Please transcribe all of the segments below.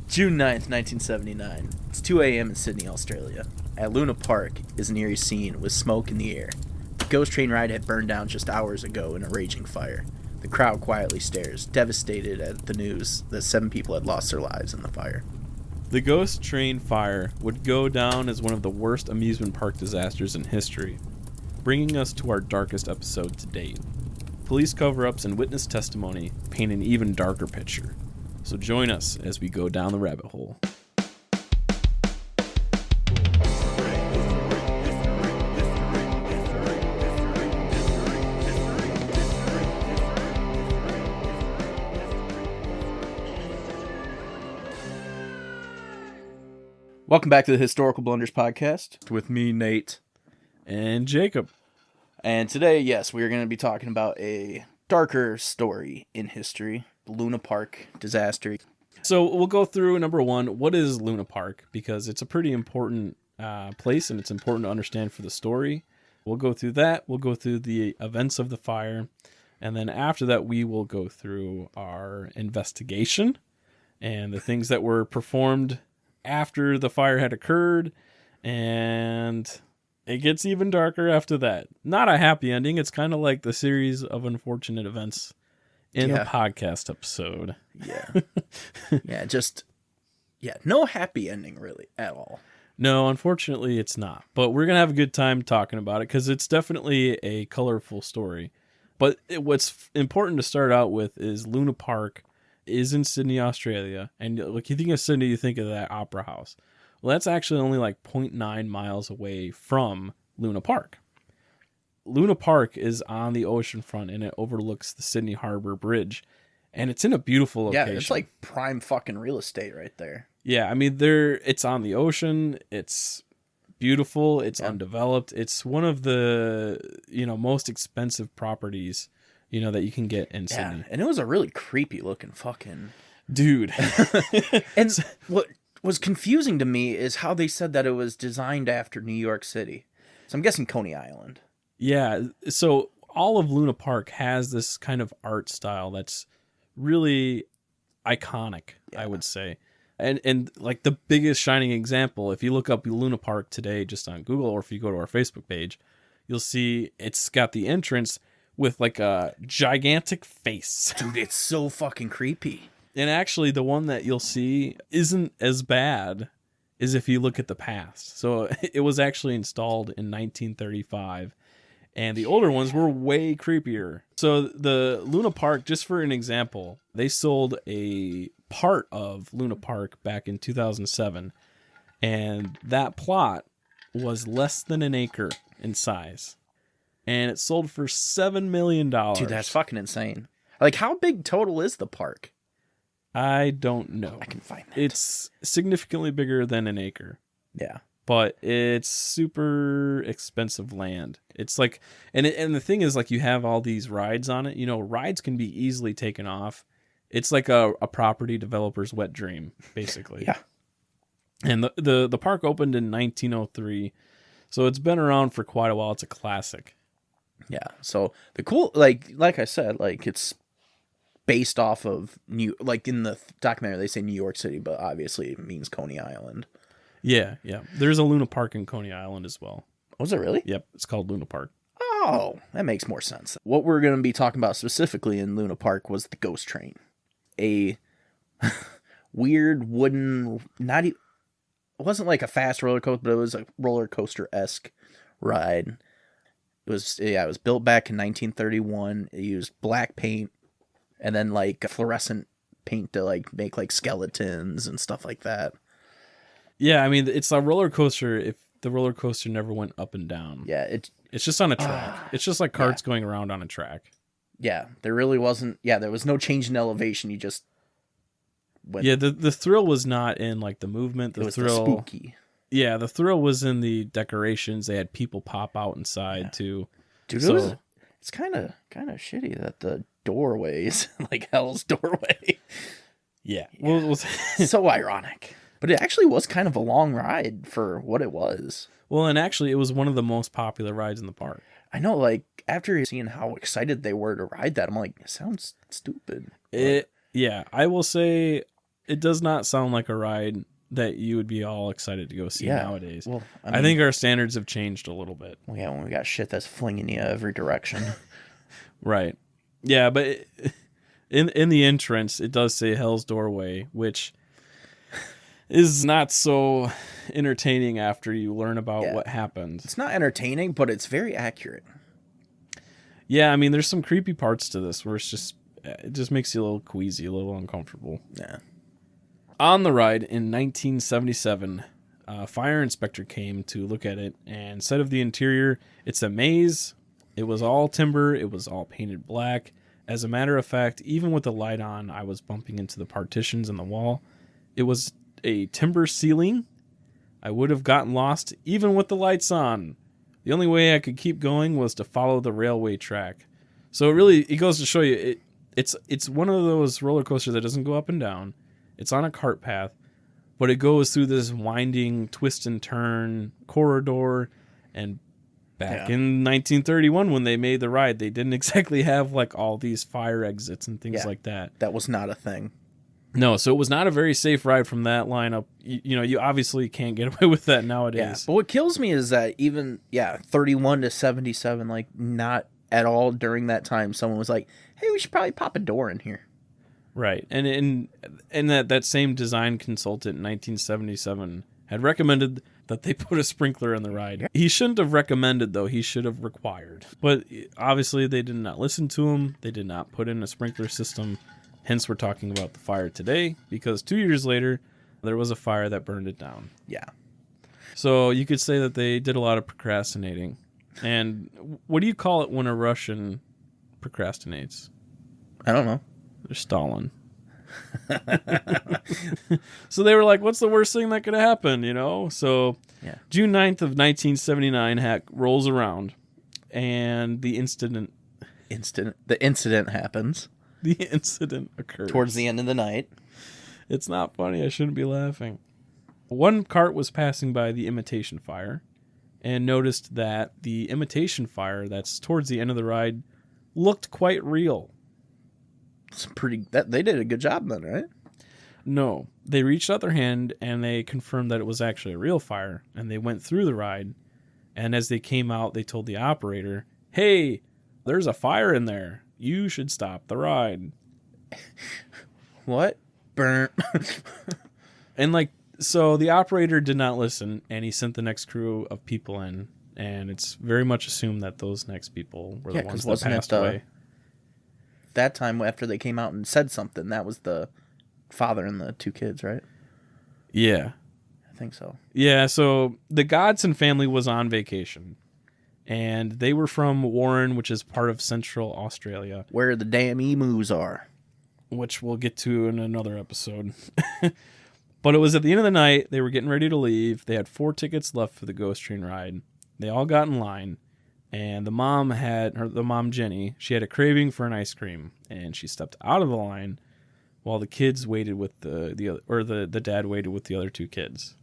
June 9th, 1979. It's 2 a.m. in Sydney, Australia. At Luna Park is an eerie scene with smoke in the air. The ghost train ride had burned down just hours ago in a raging fire. The crowd quietly stares, devastated at the news that 7 people had lost their lives in the fire. The ghost train fire would go down as one of the worst amusement park disasters in history, bringing us to our darkest episode to date. Police cover-ups and witness testimony paint an even darker picture. So join us as we go down the rabbit hole. Welcome back to the Historical Blunders podcast with me, Nate. And Jacob. And today, yes, we are going to be talking about a darker story in history, the Luna Park disaster. So we'll go through, number one, what is Luna Park? Because it's a pretty important place and it's important to understand for the story. We'll go through that. We'll go through the events of the fire. And then after that, we will go through our investigation and the things that were performed after the fire had occurred. And it gets even darker after that. Not a happy ending. It's kind of like the series of unfortunate events in a podcast episode. No happy ending really at all. No, unfortunately it's not. But we're going to have a good time talking about it because it's definitely a colorful story. But what's important to start out with is Luna Park is in Sydney, Australia. And like you think of Sydney, you think of that opera house. Well, that's actually only like 0.9 miles away from Luna Park. Luna Park is on the ocean front and it overlooks the Sydney Harbor Bridge. And it's in a beautiful location. Yeah, it's like prime fucking real estate right there. Yeah, I mean, it's on the ocean. It's beautiful. It's undeveloped. It's one of the, most expensive properties, that you can get in Sydney. Yeah, and it was a really creepy looking fucking... Dude. And what was confusing to me is how they said that it was designed after New York City. So I'm guessing Coney Island. Yeah, so all of Luna Park has this kind of art style that's really iconic, I would say. And like the biggest shining example, if you look up Luna Park today just on Google, or if you go to our Facebook page, you'll see it's got the entrance with like a gigantic face. Dude, it's so fucking creepy. And actually the one that you'll see isn't as bad as if you look at the past. So it was actually installed in 1935. And the older ones were way creepier. So the Luna Park, just for an example, they sold a part of Luna Park back in 2007. And that plot was less than an acre in size. And it sold for $7 million. Dude, that's fucking insane. Like, how big total is the park? I don't know. I can find that. It's significantly bigger than an acre. Yeah. But it's super expensive land. It's like, and the thing is, like, you have all these rides on it. Rides can be easily taken off. It's like a property developer's wet dream, basically. Yeah. And the park opened in 1903, so it's been around for quite a while. It's a classic. Yeah. So the cool, like I said, like it's based off of in the documentary they say New York City, but obviously it means Coney Island. Yeah. There's a Luna Park in Coney Island as well. Was it really? Yep, it's called Luna Park. Oh, that makes more sense. What we're going to be talking about specifically in Luna Park was the ghost train. A weird wooden, it wasn't like a fast roller coaster, but it was a roller coaster-esque ride. It was built back in 1931. It used black paint and then like fluorescent paint to like make like skeletons and stuff like that. Yeah, I mean, it's a roller coaster if the roller coaster never went up and down. Yeah, it's just on a track. It's just like carts going around on a track. Yeah, there really wasn't. Yeah, there was no change in elevation. You just went. Yeah, the thrill was not in like the movement. It was the spooky. Yeah, the thrill was in the decorations. They had people pop out inside too. Dude, it's kind of shitty that the doorway is like Hell's Doorway. Yeah. Well, so ironic. But it actually was kind of a long ride for what it was. Well, and actually it was one of the most popular rides in the park. I know, like, after seeing how excited they were to ride that, I'm like, it sounds stupid. Yeah, I will say it does not sound like a ride that you would be all excited to go see nowadays. Well, I think our standards have changed a little bit. Well, yeah, when we got shit that's flinging you every direction. Right. Yeah, but in the entrance, it does say Hell's Doorway, which is not so entertaining after you learn about what happened. It's not entertaining, but it's very accurate. Yeah, I mean, there's some creepy parts to this where it just makes you a little queasy, a little uncomfortable. Yeah. On the ride in 1977, a fire inspector came to look at it and said of the interior, it's a maze. It was all timber. It was all painted black. As a matter of fact, even with the light on, I was bumping into the partitions in the wall. It was a timber ceiling. I would have gotten lost even with the lights on. The only way I could keep going was to follow the railway track. So it goes to show you, it's one of those roller coasters that doesn't go up and down. It's on a cart path, but it goes through this winding twist and turn corridor. And back in 1931, when they made the ride, they didn't exactly have like all these fire exits and things like that. That was not a thing. No, so it was not a very safe ride from that lineup. You obviously can't get away with that nowadays. Yeah, but what kills me is that even 31 to 77, like not at all during that time, someone was like, "Hey, we should probably pop a door in here." Right, and that same design consultant in 1977 had recommended that they put a sprinkler in the ride. He shouldn't have recommended, though. He should have required. But obviously, they did not listen to him. They did not put in a sprinkler system. Hence, we're talking about the fire today, because 2 years later, there was a fire that burned it down. Yeah. So you could say that they did a lot of procrastinating. And what do you call it when a Russian procrastinates? I don't know. They're stalling. So they were like, what's the worst thing that could happen, So June 9th of 1979 rolls around, and the incident happens. The incident occurs. Towards the end of the night. It's not funny. I shouldn't be laughing. One cart was passing by the imitation fire and noticed that the imitation fire that's towards the end of the ride looked quite real. They did a good job then, right? No. They reached out their hand and they confirmed that it was actually a real fire, and they went through the ride, and as they came out, they told the operator, "Hey, there's a fire in there. You should stop the ride." What? Burn. And so the operator did not listen, and he sent the next crew of people in, and it's very much assumed that those next people were the ones that passed away. That time after they came out and said something, that was the father and the two kids, right? Yeah. I think so. Yeah, so the Godson family was on vacation. And they were from Warren, which is part of Central Australia. Where the damn emus are. Which we'll get to in another episode. But it was at the end of the night. They were getting ready to leave. They had 4 tickets left for the Ghost Train ride. They all got in line. And the mom, Jenny, she had a craving for an ice cream. And she stepped out of the line while the kids waited with the dad waited with the other 2 kids.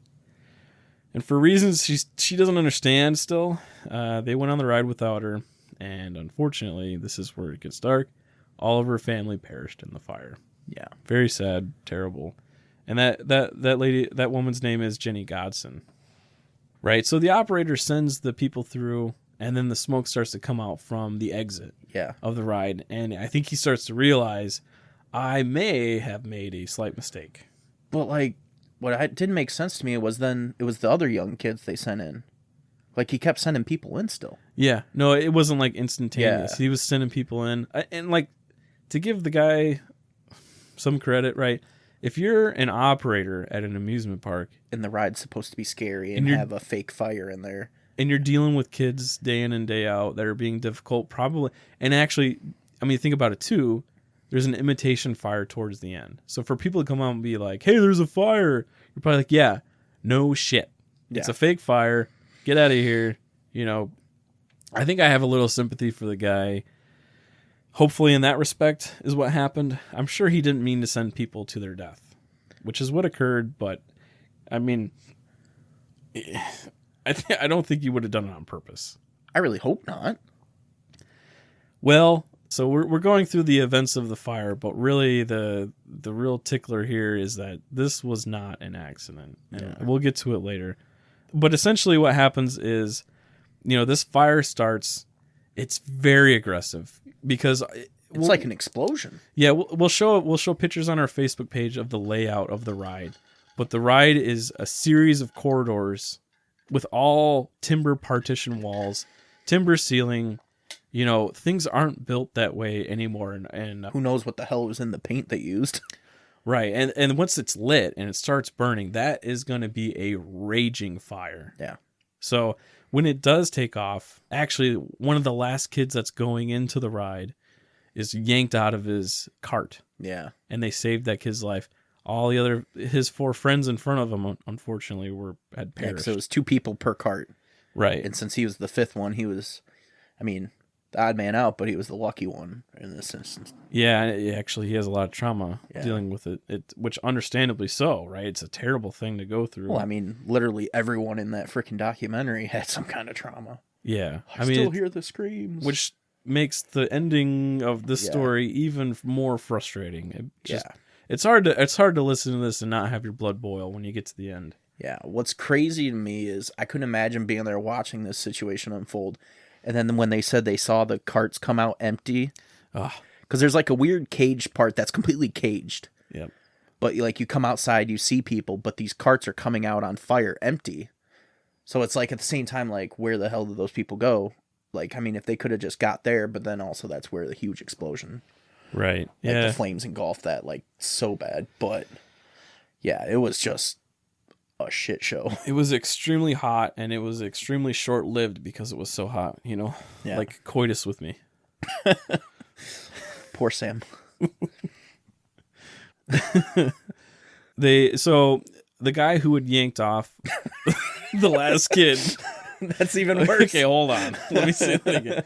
And for reasons she doesn't understand still, they went on the ride without her. And unfortunately, this is where it gets dark. All of her family perished in the fire. Yeah. Very sad, terrible. And that woman's name is Jenny Godson. Right? So the operator sends the people through, and then the smoke starts to come out from the exit of the ride. And I think he starts to realize, I may have made a slight mistake. But what didn't make sense to me was then it was the other young kids they sent in. He kept sending people in still. Yeah. No, it wasn't instantaneous. Yeah. He was sending people in. And to give the guy some credit, right? If you're an operator at an amusement park, and the ride's supposed to be scary and have a fake fire in there, and you're dealing with kids day in and day out that are being difficult, probably, and actually, think about it too, there's an imitation fire towards the end. So for people to come out and be like, "Hey, there's a fire," you're probably like, "Yeah, no shit. It's a fake fire. Get out of here." I think I have a little sympathy for the guy. Hopefully in that respect is what happened. I'm sure he didn't mean to send people to their death, which is what occurred. But I don't think he would have done it on purpose. I really hope not. Well, So we're going through the events of the fire, but really the real tickler here is that this was not an accident. And we'll get to it later. But essentially what happens is, this fire starts. It's very aggressive because it's like an explosion. Yeah, we'll show pictures on our Facebook page of the layout of the ride. But the ride is a series of corridors with all timber partition walls, timber ceiling. Things aren't built that way anymore. And who knows what the hell was in the paint they used. Right. And once it's lit and it starts burning, that is going to be a raging fire. Yeah. So when it does take off, actually, one of the last kids that's going into the ride is yanked out of his cart. Yeah. And they saved that kid's life. All his 4 friends in front of him, unfortunately, had perished. So it was 2 people per cart. Right. And since he was the 5th one, he was, the odd man out, but he was the lucky one in this instance. Yeah, actually, he has a lot of trauma dealing with it, which understandably so, right? It's a terrible thing to go through. Well, literally everyone in that freaking documentary had some kind of trauma. Yeah. I still hear the screams. Which makes the ending of this story even more frustrating. It's hard to listen to this and not have your blood boil when you get to the end. Yeah. What's crazy to me is I couldn't imagine being there watching this situation unfold. And then when they said they saw the carts come out empty, because there's like a weird caged part that's completely caged. Yep. But you come outside, you see people, but these carts are coming out on fire empty. So it's like at the same time, like, where the hell did those people go? If they could have just got there, but then also that's where the huge explosion. Right. The flames engulfed that so bad. But yeah, it was just a shit show. It was extremely hot, and it was extremely short-lived because it was so hot, like coitus with me. Poor Sam. So the guy who had yanked off the last kid. That's even worse. Okay, hold on. Let me say that again.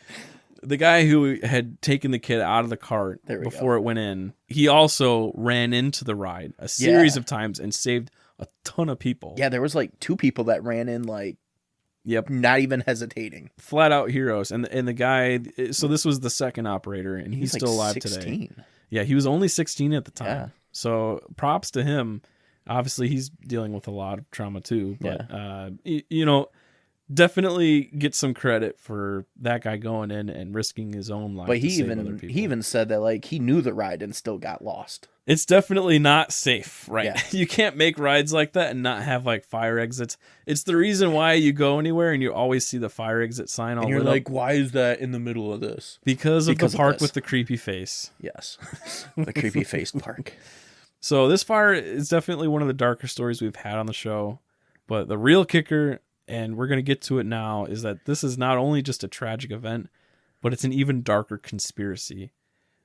The guy who had taken the kid out of the cart before it went in, he also ran into the ride a series of times and saved a ton of people. Yeah, there was 2 people that ran in not even hesitating. Flat out heroes. And the guy, so this was the second operator, and he's still alive 16. Today. Yeah, he was only 16 at the time. Yeah. So props to him. Obviously, he's dealing with a lot of trauma too. But, definitely get some credit for that guy going in and risking his own life. But he even said that he knew the ride and still got lost. It's definitely not safe, right? Yeah. You can't make rides like that and not have fire exits. It's the reason why you go anywhere and you always see the fire exit sign all and you're lit up. Why is that in the middle of this? Because of the park with the creepy face. Yes. The creepy face park. So this fire is definitely one of the darker stories we've had on the show. But the real kicker, and we're going to get to it now, is that this is not only just a tragic event, but it's an even darker conspiracy.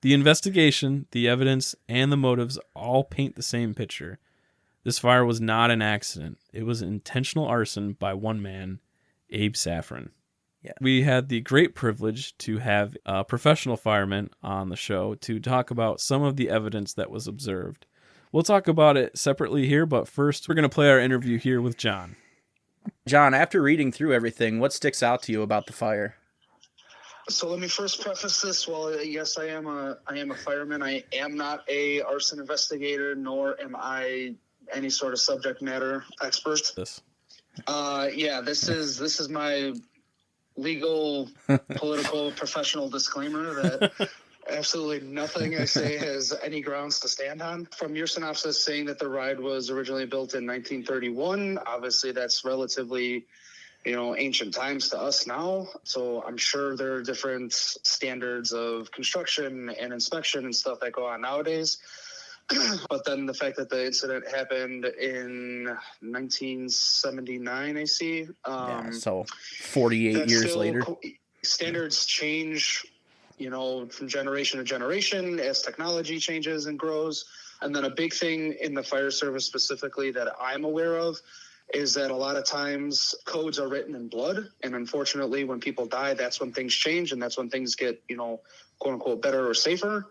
The investigation, the evidence, and the motives all paint the same picture. This fire was not an accident. It was intentional arson by one man, Abe Safran. Yeah. We had the great privilege to have a professional fireman on the show to talk about some of the evidence that was observed. We'll talk about it separately here, but first we're going to play our interview here with John. John, after reading through everything, what sticks out to you about the fire? So let me first preface this. Well, yes, I am a fireman. I am not a arson investigator, nor am I any sort of subject matter expert. This is my legal, political, professional disclaimer that absolutely nothing I say has any grounds to stand on. From your synopsis saying that the ride was originally built in 1931, obviously that's relatively, ancient times to us now. So I'm sure there are different standards of construction and inspection and stuff that go on nowadays. But then the fact that the incident happened in 1979, I see. So 48 years later. Standards change, from generation to generation as technology changes and grows. And then a big thing in the fire service specifically that I'm aware of is that a lot of times codes are written in blood. And unfortunately, when people die, that's when things change and that's when things get, quote unquote, better or safer.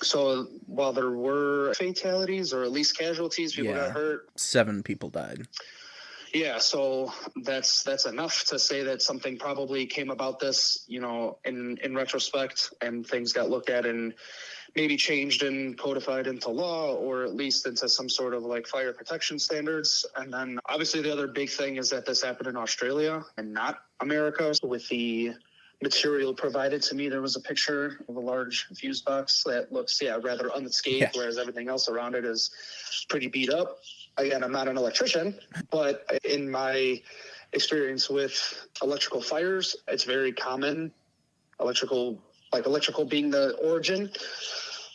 So while there were fatalities or at least casualties, people got hurt. 7 people died. Yeah, so that's enough to say that something probably came about this, in retrospect, and things got looked at and maybe changed and codified into law, or at least into some sort of like fire protection standards. And then obviously the other big thing is that this happened in Australia and not America. So with the material provided to me, there was a picture of a large fuse box that looks, rather unscathed, whereas everything else around it is pretty beat up. Again, I'm not an electrician, but in my experience with electrical fires, it's very common, electrical being the origin,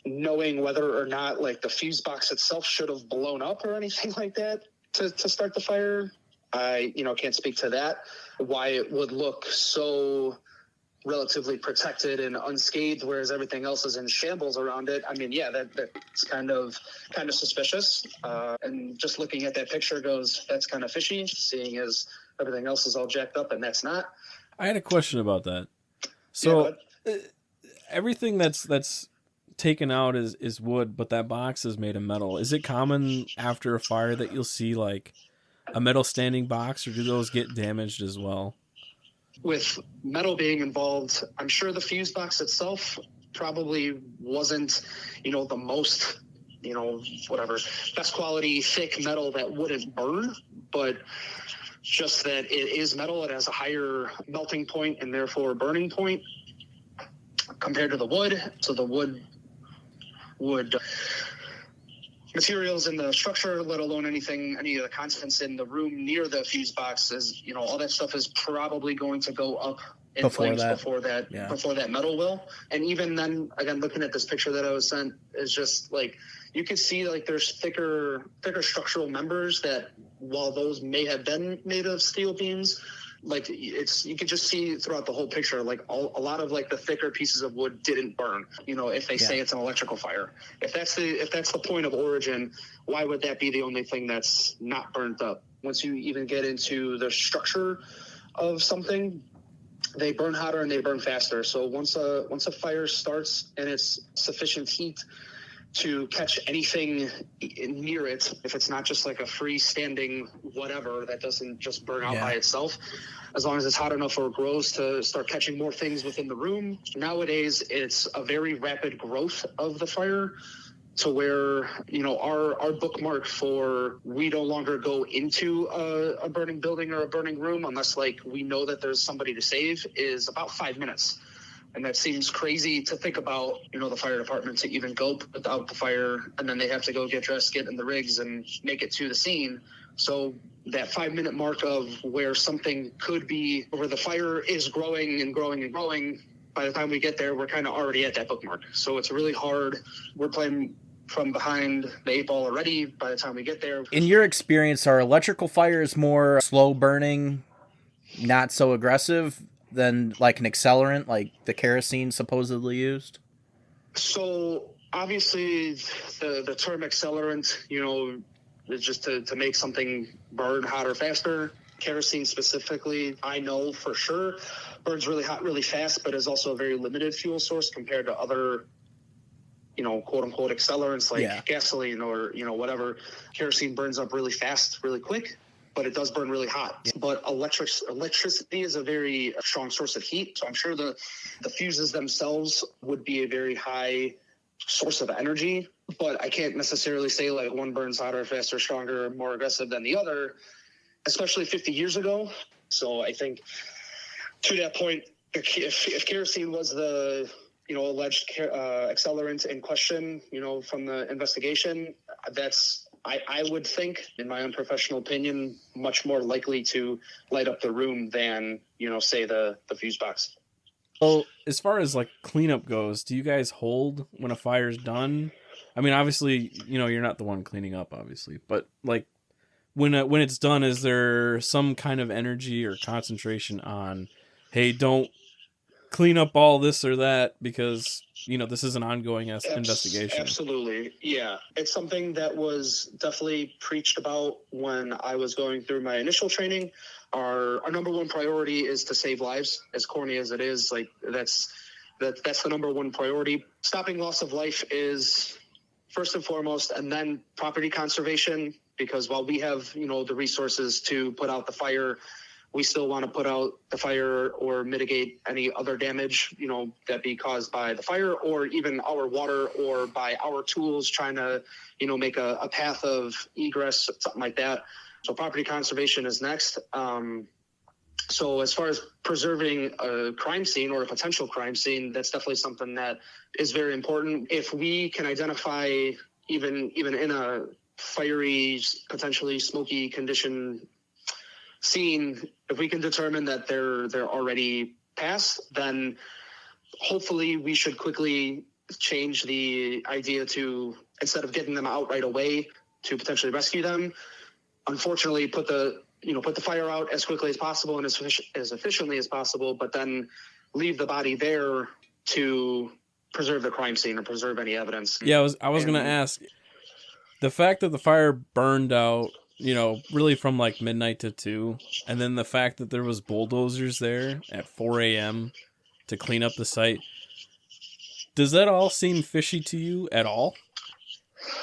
knowing whether or not like the fuse box itself should have blown up or anything like that to start the fire. I, can't speak to that, why it would look so relatively protected and unscathed, whereas everything else is in shambles around it. I mean, that's kind of suspicious. And just looking at that picture that's kind of fishy, seeing as everything else is all jacked up and that's not. I had a question about that. So everything that's taken out is wood, but that box is made of metal. Is it common after a fire that you'll see like a metal standing box, or do those get damaged as well? With metal being involved, I'm sure the fuse box itself probably wasn't, the most, best quality thick metal that wouldn't burn, but just that it is metal, it has a higher melting point and therefore burning point compared to the wood. So the wood materials in the structure, let alone any of the contents in the room near the fuse box, is, all that stuff is probably going to go up in flames before that metal will. And even then, again, looking at this picture that I was sent, is just like, you can see like there's thicker structural members that, while those may have been made of steel beams, like you could just see throughout the whole picture, like a lot of like the thicker pieces of wood didn't burn, if they say it's an electrical fire. If that's the point of origin, why would that be the only thing that's not burnt up? Once you even get into the structure of something, they burn hotter and they burn faster. So once a fire starts and it's sufficient heat to catch anything near it, if it's not just like a freestanding whatever that doesn't just burn out by itself, as long as it's hot enough or it grows to start catching more things within the room. Nowadays, it's a very rapid growth of the fire to where, our bookmark for we no longer go into a burning building or a burning room unless like we know that there's somebody to save is about 5 minutes. And that seems crazy to think about, the fire department to even go without the fire, and then they have to go get dressed, get in the rigs, and make it to the scene. So that 5 minute mark of where something could be, where the fire is growing and growing and growing, by the time we get there, we're kind of already at that bookmark. So it's really hard. We're playing from behind the 8 ball already by the time we get there. In your experience, are electrical fires more slow burning, not so aggressive than like an accelerant, like the kerosene supposedly used? So obviously the term accelerant, is just to make something burn hotter, faster. Kerosene specifically, I know for sure, burns really hot, really fast, but is also a very limited fuel source compared to other, quote unquote accelerants like gasoline or, whatever. Kerosene burns up really fast, really quick, but it does burn really hot. Yeah. But electricity is a very strong source of heat. So I'm sure the fuses themselves would be a very high source of energy, but I can't necessarily say like one burns hotter, faster, stronger, more aggressive than the other, especially 50 years ago. So I think to that point, if kerosene was the, alleged accelerant in question, from the investigation, that's, I would think, in my unprofessional opinion, much more likely to light up the room than, say the fuse box. So as far as like cleanup goes, do you guys hold when a fire's done? I mean, obviously, you're not the one cleaning up, obviously, but like when it's done, is there some kind of energy or concentration on, hey, don't clean up all this or that because, this is an ongoing investigation? Absolutely. Yeah. It's something that was definitely preached about when I was going through my initial training. Our number one priority is to save lives. As corny as it is, like that's the number one priority. Stopping loss of life is first and foremost, and then property conservation because while we have, the resources to put out the fire, we still want to put out the fire or mitigate any other damage, that be caused by the fire or even our water or by our tools trying to, make a path of egress, something like that. So property conservation is next. So as far as preserving a crime scene or a potential crime scene, that's definitely something that is very important. If we can identify even in a fiery, potentially smoky condition scene, if we can determine that they're already past, then hopefully we should quickly change the idea to, instead of getting them out right away, to potentially rescue them. Unfortunately, put the fire out as quickly as possible and as efficiently as possible, but then leave the body there to preserve the crime scene or preserve any evidence. Yeah, I was going to ask, the fact that the fire burned out, really from like midnight to 2, and then the fact that there was bulldozers there at 4 a.m. to clean up the site, does that all seem fishy to you at all?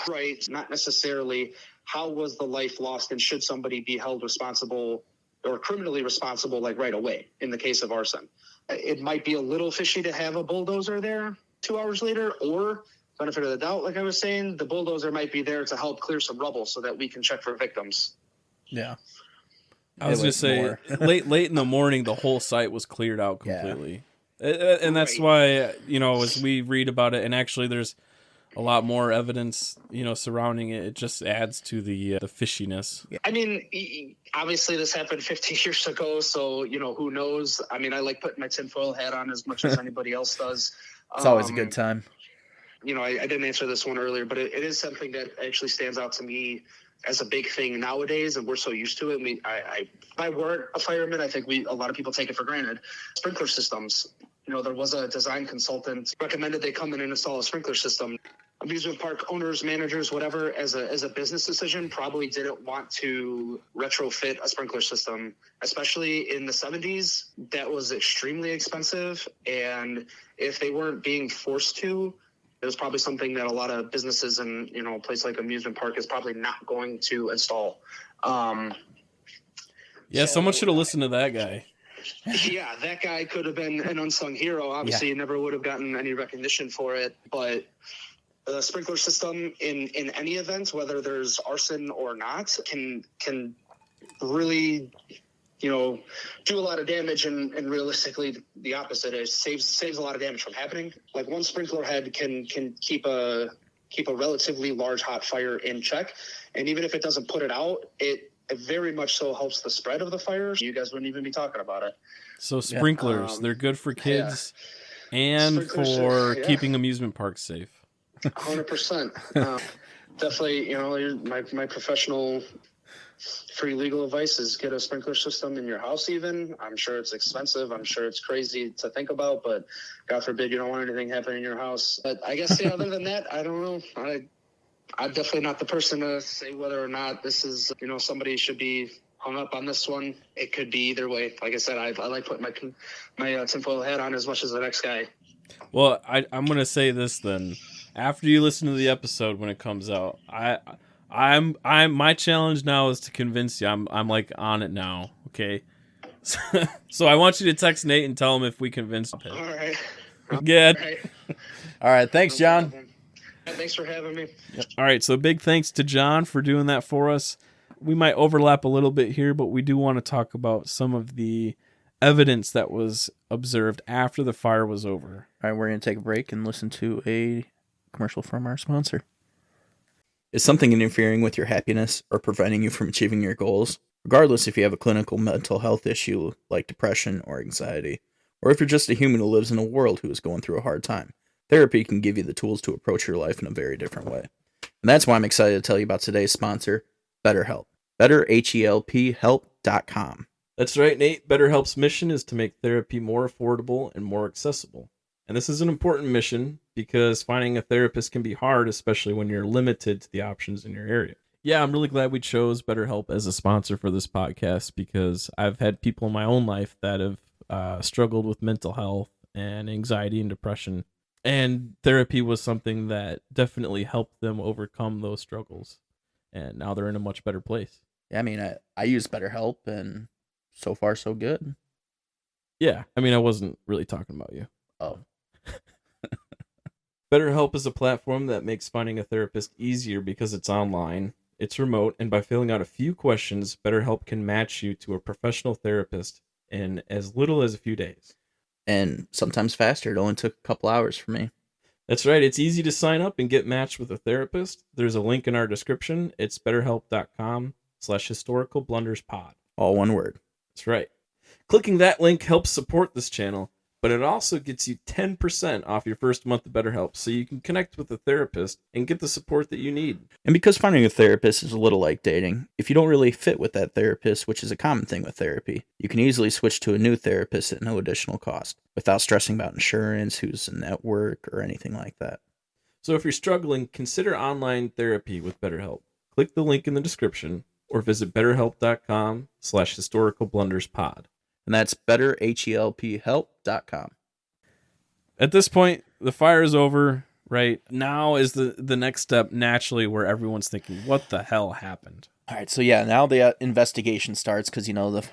Right, not necessarily. How was the life lost, and should somebody be held responsible or criminally responsible, like right away in the case of arson? It might be a little fishy to have a bulldozer there 2 hours later, or benefit of the doubt, like I was saying, the bulldozer might be there to help clear some rubble so that we can check for victims. Yeah. I was just saying, late in the morning, the whole site was cleared out completely. Yeah. And that's why, as we read about it, and actually there's a lot more evidence, surrounding it, it just adds to the fishiness. I mean, obviously this happened 50 years ago, so, who knows? I mean, I like putting my tinfoil hat on as much as anybody else does. It's always a good time. I didn't answer this one earlier, but it is something that actually stands out to me as a big thing nowadays, and we're so used to it. If I weren't a fireman, I think a lot of people take it for granted. Sprinkler systems. There was a design consultant recommended they come in and install a sprinkler system. Amusement park owners, managers, whatever, as a business decision, probably didn't want to retrofit a sprinkler system, especially in the 70s. That was extremely expensive, and if they weren't being forced to, it was probably something that a lot of businesses in a place like amusement park is probably not going to install. Someone should have listened to that guy. Yeah, that guy could have been an unsung hero. Obviously, he never would have gotten any recognition for it. But the sprinkler system in any event, whether there's arson or not, can really, do a lot of damage. And realistically, the opposite is saves a lot of damage from happening. Like one sprinkler head can keep a relatively large hot fire in check, and even if it doesn't put it out, it very much so helps the spread of the fire. You guys wouldn't even be talking about it. So sprinklers, they're good for kids and for keeping amusement parks safe. 100%. Definitely, my professional free legal advice is get a sprinkler system in your house even. I'm sure it's expensive. I'm sure it's crazy to think about, but God forbid you don't want anything happening in your house. But I guess, other than that, I don't know. I'm definitely not the person to say whether or not this is, somebody should be hung up on this one. It could be either way. Like I said, I like putting my tinfoil hat on as much as the next guy. Well, I'm going to say this then. After you listen to the episode when it comes out, I'm my challenge now is to convince you. I'm like on it now. Okay. So I want you to text Nate and tell him if we convinced him. All right. Good. All right. Thanks, John. Thanks for having me. Yep. All right, so big thanks to John for doing that for us. We might overlap a little bit here, but we do want to talk about some of the evidence that was observed after the fire was over. All right, we're going to take a break and listen to a commercial from our sponsor. Is something interfering with your happiness or preventing you from achieving your goals? Regardless if you have a clinical mental health issue like depression or anxiety, or if you're just a human who lives in a world who is going through a hard time, therapy can give you the tools to approach your life in a very different way. And that's why I'm excited to tell you about today's sponsor, BetterHelp. BetterHelp.com. That's right, Nate. BetterHelp's mission is to make therapy more affordable and more accessible. And this is an important mission because finding a therapist can be hard, especially when you're limited to the options in your area. Yeah, I'm really glad we chose BetterHelp as a sponsor for this podcast because I've had people in my own life that have struggled with mental health and anxiety and depression. And therapy was something that definitely helped them overcome those struggles. and now they're in a much better place. Yeah, I mean, I use BetterHelp, and so far so good. Yeah, I mean, I wasn't really talking about you. Oh. BetterHelp is a platform that makes finding a therapist easier because it's online, it's remote, and by filling out a few questions, BetterHelp can match you to a professional therapist in as little as a few days. And sometimes faster. It only took a couple hours for me. That's right. It's easy to sign up and get matched with a therapist. There's a link in our description. It's betterhelp.com/historicalblunderspod. All one word. That's right. Clicking that link helps support this channel, but it also gets you 10% off your first month of BetterHelp, so you can connect with a therapist and get the support that you need. And because finding a therapist is a little like dating, if you don't really fit with that therapist, which is a common thing with therapy, you can easily switch to a new therapist at no additional cost, without stressing about insurance, who's in network, or anything like that. So if you're struggling, consider online therapy with BetterHelp. Click the link in the description or visit betterhelp.com/historicalblunderspod. And that's betterhelphelp.com. At this point, the fire is over, right? Now is the next step naturally where everyone's thinking, what the hell happened? All right, so yeah, now the investigation starts because, the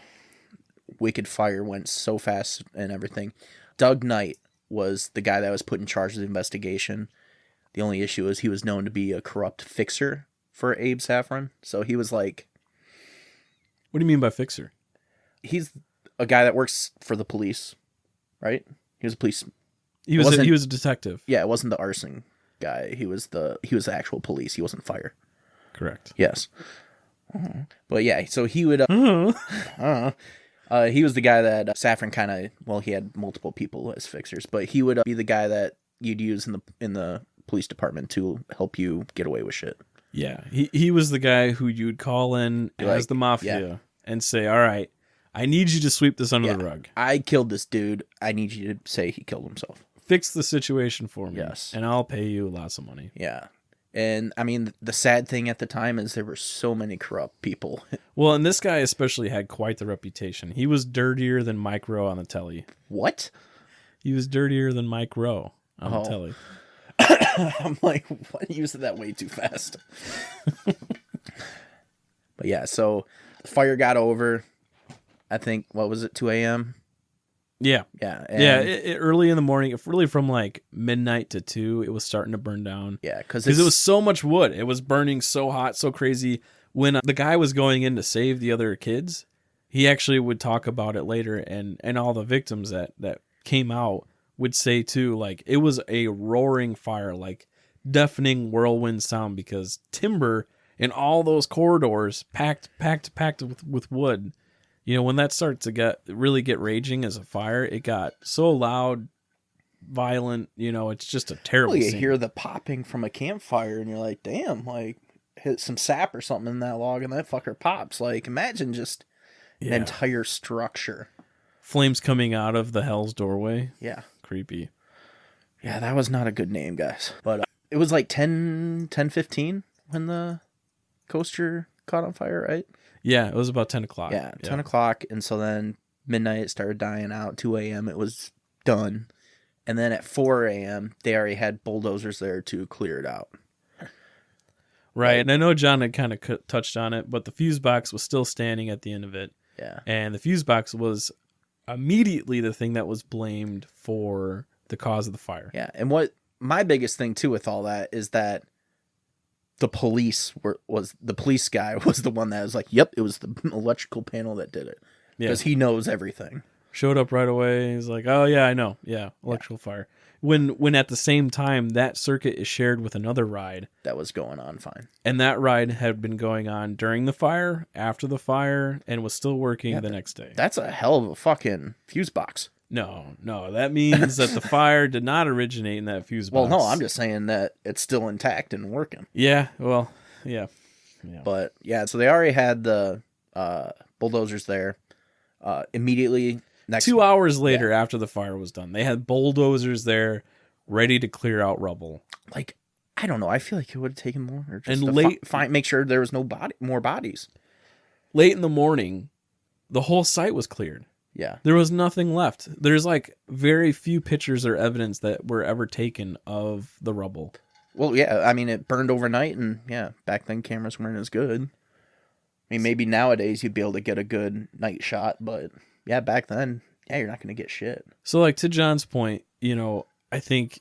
wicked fire went so fast and everything. Doug Knight was the guy that was put in charge of the investigation. The only issue is he was known to be a corrupt fixer for Abe Saffron. So he was like... What do you mean by fixer? He's a guy that works for the police, right? He was a police... He was a detective. Yeah, it wasn't the arson guy. He was the actual police. He wasn't fire. Correct. Yes. But yeah, so he would... he was the guy that Saffron kind of... Well, he had multiple people as fixers, but he would be the guy that you'd use in the police department to help you get away with shit. Yeah, he was the guy who you'd call in as the mafia and say, all right, I need you to sweep this under the rug. I killed this dude. I need you to say he killed himself. Fix the situation for me. Yes. And I'll pay you lots of money. Yeah. And, I mean, the sad thing at the time is there were so many corrupt people. Well, and this guy especially had quite the reputation. He was dirtier than Mike Rowe on the telly. What? He was dirtier than Mike Rowe on the telly. I'm like, what? You said that way too fast. But yeah, so the fire got over. I think, what was it, 2 a.m.? Yeah. Yeah. Early in the morning, really from like midnight to 2, it was starting to burn down. Yeah, because it was so much wood. It was burning so hot, so crazy. When the guy was going in to save the other kids, he actually would talk about it later, and all the victims that came out would say too, like, it was a roaring fire, like deafening whirlwind sound, because timber in all those corridors packed with wood. When that starts to really get raging as a fire, it got so loud, violent, it's just a terrible scene. Scene. Hear the popping from a campfire and you're like, damn, like hit some sap or something in that log and that fucker pops. Like, imagine just an entire structure. Flames coming out of the hell's doorway. Yeah. Creepy. Yeah, that was not a good name, guys. But it was like 10:15 when the coaster caught on fire, right? Yeah, it was about 10 o'clock. Yeah, 10 o'clock. And so then midnight, it started dying out. 2 a.m., it was done. And then at 4 a.m., they already had bulldozers there to clear it out. Right, and I know John had kind of touched on it, but the fuse box was still standing at the end of it. Yeah. And the fuse box was immediately the thing that was blamed for the cause of the fire. Yeah, and what my biggest thing, too, with all that is that the police the police guy was the one that was like, yep, it was the electrical panel that did it. Because he knows everything. Showed up right away. He's like, oh, yeah, I know. Yeah, electrical fire. When at the same time, that circuit is shared with another ride. That was going on fine. And that ride had been going on during the fire, after the fire, and was still working the next day. That's a hell of a fucking fuse box. No. That means that the fire did not originate in that fuse box. Well, no, I'm just saying that it's still intact and working. Yeah, well, yeah. But, yeah, so they already had the bulldozers there. Immediately... 2 hours later, after the fire was done, they had bulldozers there ready to clear out rubble. Like, I don't know. I feel like it would have taken more. Or just and make sure there was more bodies. Late in the morning, the whole site was cleared. Yeah. There was nothing left. There's like very few pictures or evidence that were ever taken of the rubble. Well, yeah, I mean, it burned overnight, and yeah, back then cameras weren't as good. I mean, maybe nowadays you'd be able to get a good night shot, but yeah, back then, yeah, you're not going to get shit. So, like, to John's point, I think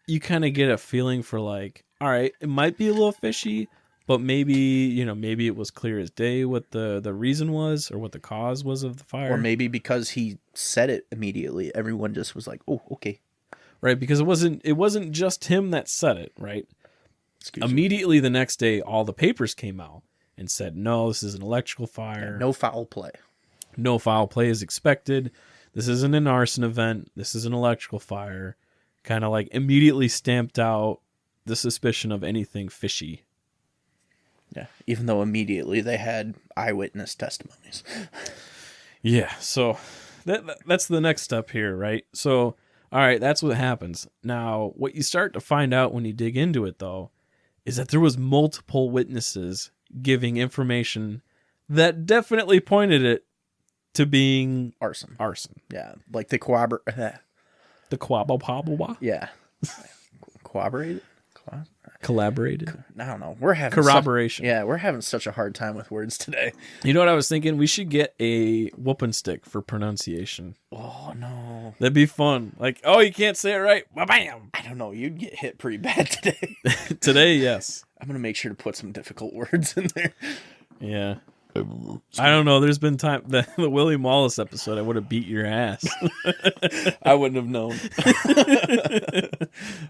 you kind of get a feeling for, like, all right, it might be a little fishy, but maybe it was clear as day what the reason was or what the cause was of the fire. Or maybe because he said it immediately, everyone just was like, oh, okay. Right, because it wasn't just him that said it, right? Immediately the next day, all the papers came out and said, no, this is an electrical fire. Yeah, no foul play. No foul play is expected. This isn't an arson event. This is an electrical fire. Kind of like immediately stamped out the suspicion of anything fishy. Yeah, even though immediately they had eyewitness testimonies. Yeah, so that's the next step here, right? So, all right, that's what happens. Now, what you start to find out when you dig into it, though, is that there was multiple witnesses giving information that definitely pointed it to being Arson. Yeah, like the The quabble. Yeah. Collaborated? Collaborated. I don't know. We're having corroboration. We're having such a hard time with words today. You know what I was thinking? We should get a whooping stick for pronunciation. Oh no, that'd be fun. Like, oh, you can't say it right. Bam. I don't know. You'd get hit pretty bad today. Today, yes. I'm gonna make sure to put some difficult words in there. Yeah. I don't know. There's been time the William Wallace episode. I would have beat your ass. I wouldn't have known.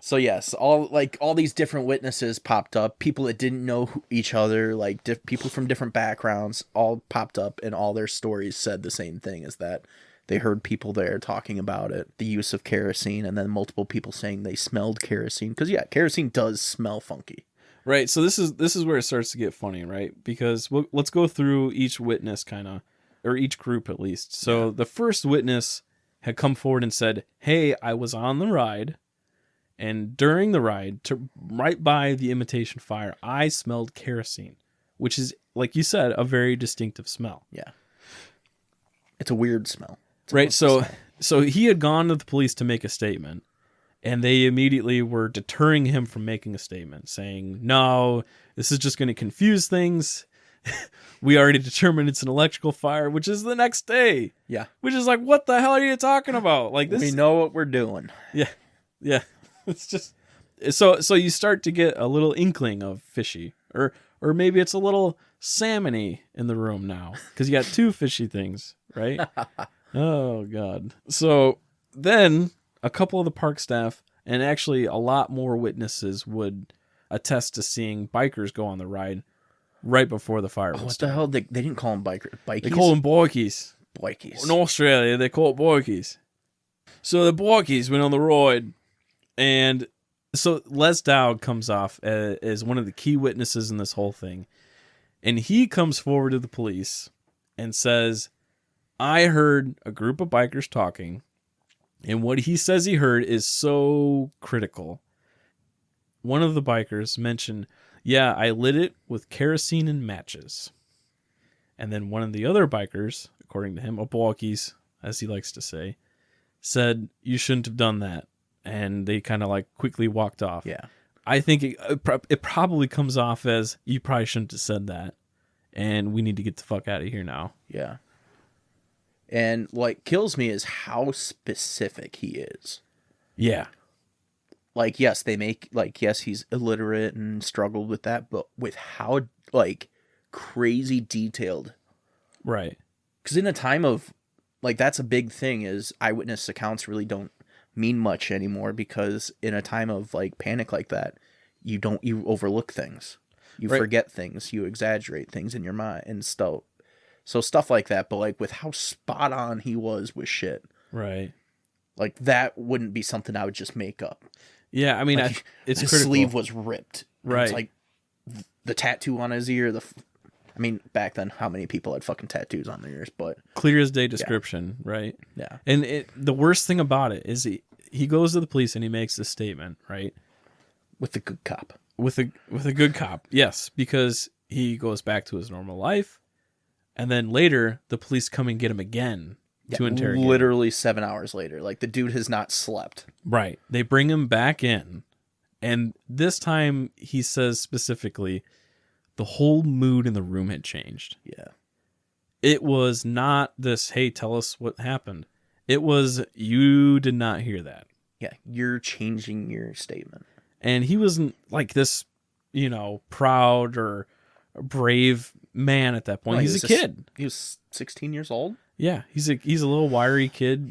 So yes, all these different witnesses popped up. People that didn't know each other, like people from different backgrounds, all popped up, and all their stories said the same thing: is that they heard people there talking about it, the use of kerosene, and then multiple people saying they smelled kerosene. Because yeah, kerosene does smell funky. Right, so this is where it starts to get funny, right? Because let's go through each witness or each group at least. So the first witness had come forward and said, hey, I was on the ride, and during the ride, right by the imitation fire, I smelled kerosene, which is, like you said, a very distinctive smell. Yeah. It's a weird smell. Right, so he had gone to the police to make a statement. And they immediately were deterring him from making a statement, saying, no, this is just going to confuse things. We already determined it's an electrical fire, which is the next day. Yeah. Which is like, what the hell are you talking about? Like this. We know what we're doing. Yeah. Yeah. It's just so you start to get a little inkling of fishy, or maybe it's a little salmony in the room now because you got two fishy things, right? Oh God. So then a couple of the park staff, and actually a lot more witnesses, would attest to seeing bikers go on the ride right before the fire. What the hell? They didn't call them bikies. They call them boikies. Boikies. In Australia, they call it boikies. So the boikies went on the ride, and so Les Dowd comes off as one of the key witnesses in this whole thing, and he comes forward to the police and says, I heard a group of bikers talking. And what he says he heard is so critical. One of the bikers mentioned, yeah, I lit it with kerosene and matches. And then one of the other bikers, according to him, Opawakis, as he likes to say, said, you shouldn't have done that. And they kind of like quickly walked off. Yeah. I think it probably comes off as, you probably shouldn't have said that. And we need to get the fuck out of here now. Yeah. And what kills me is how specific he is. Yeah. Like, yes, yes, he's illiterate and struggled with that, but with how, like, crazy detailed. Right. Because in a time of, like, that's a big thing, is eyewitness accounts really don't mean much anymore, because in a time of, like, panic like that, you overlook things. You forget things. You exaggerate things in your mind and stuff. So stuff like that, but like with how spot on he was with shit. Right. Like that wouldn't be something I would just make up. Yeah, I mean, like, it's his critical. sleeve was ripped. Right. It's like the tattoo on his ear. I mean, back then, how many people had fucking tattoos on their ears? But clear as day description, right? Yeah. And the worst thing about it is he goes to the police and he makes this statement, right? With the good cop. With a good cop, yes, because he goes back to his normal life. And then later, the police come and get him again to interrogate. Literally 7 hours later. Like, the dude has not slept. Right. They bring him back in, And this time he says specifically, the whole mood in the room had changed. Yeah. It was not this, hey, tell us what happened. It was, you did not hear that. Yeah, you're changing your statement. And he wasn't like this, proud or brave man at that point. No, he's a kid. He was 16 years old. Yeah, he's a little wiry kid,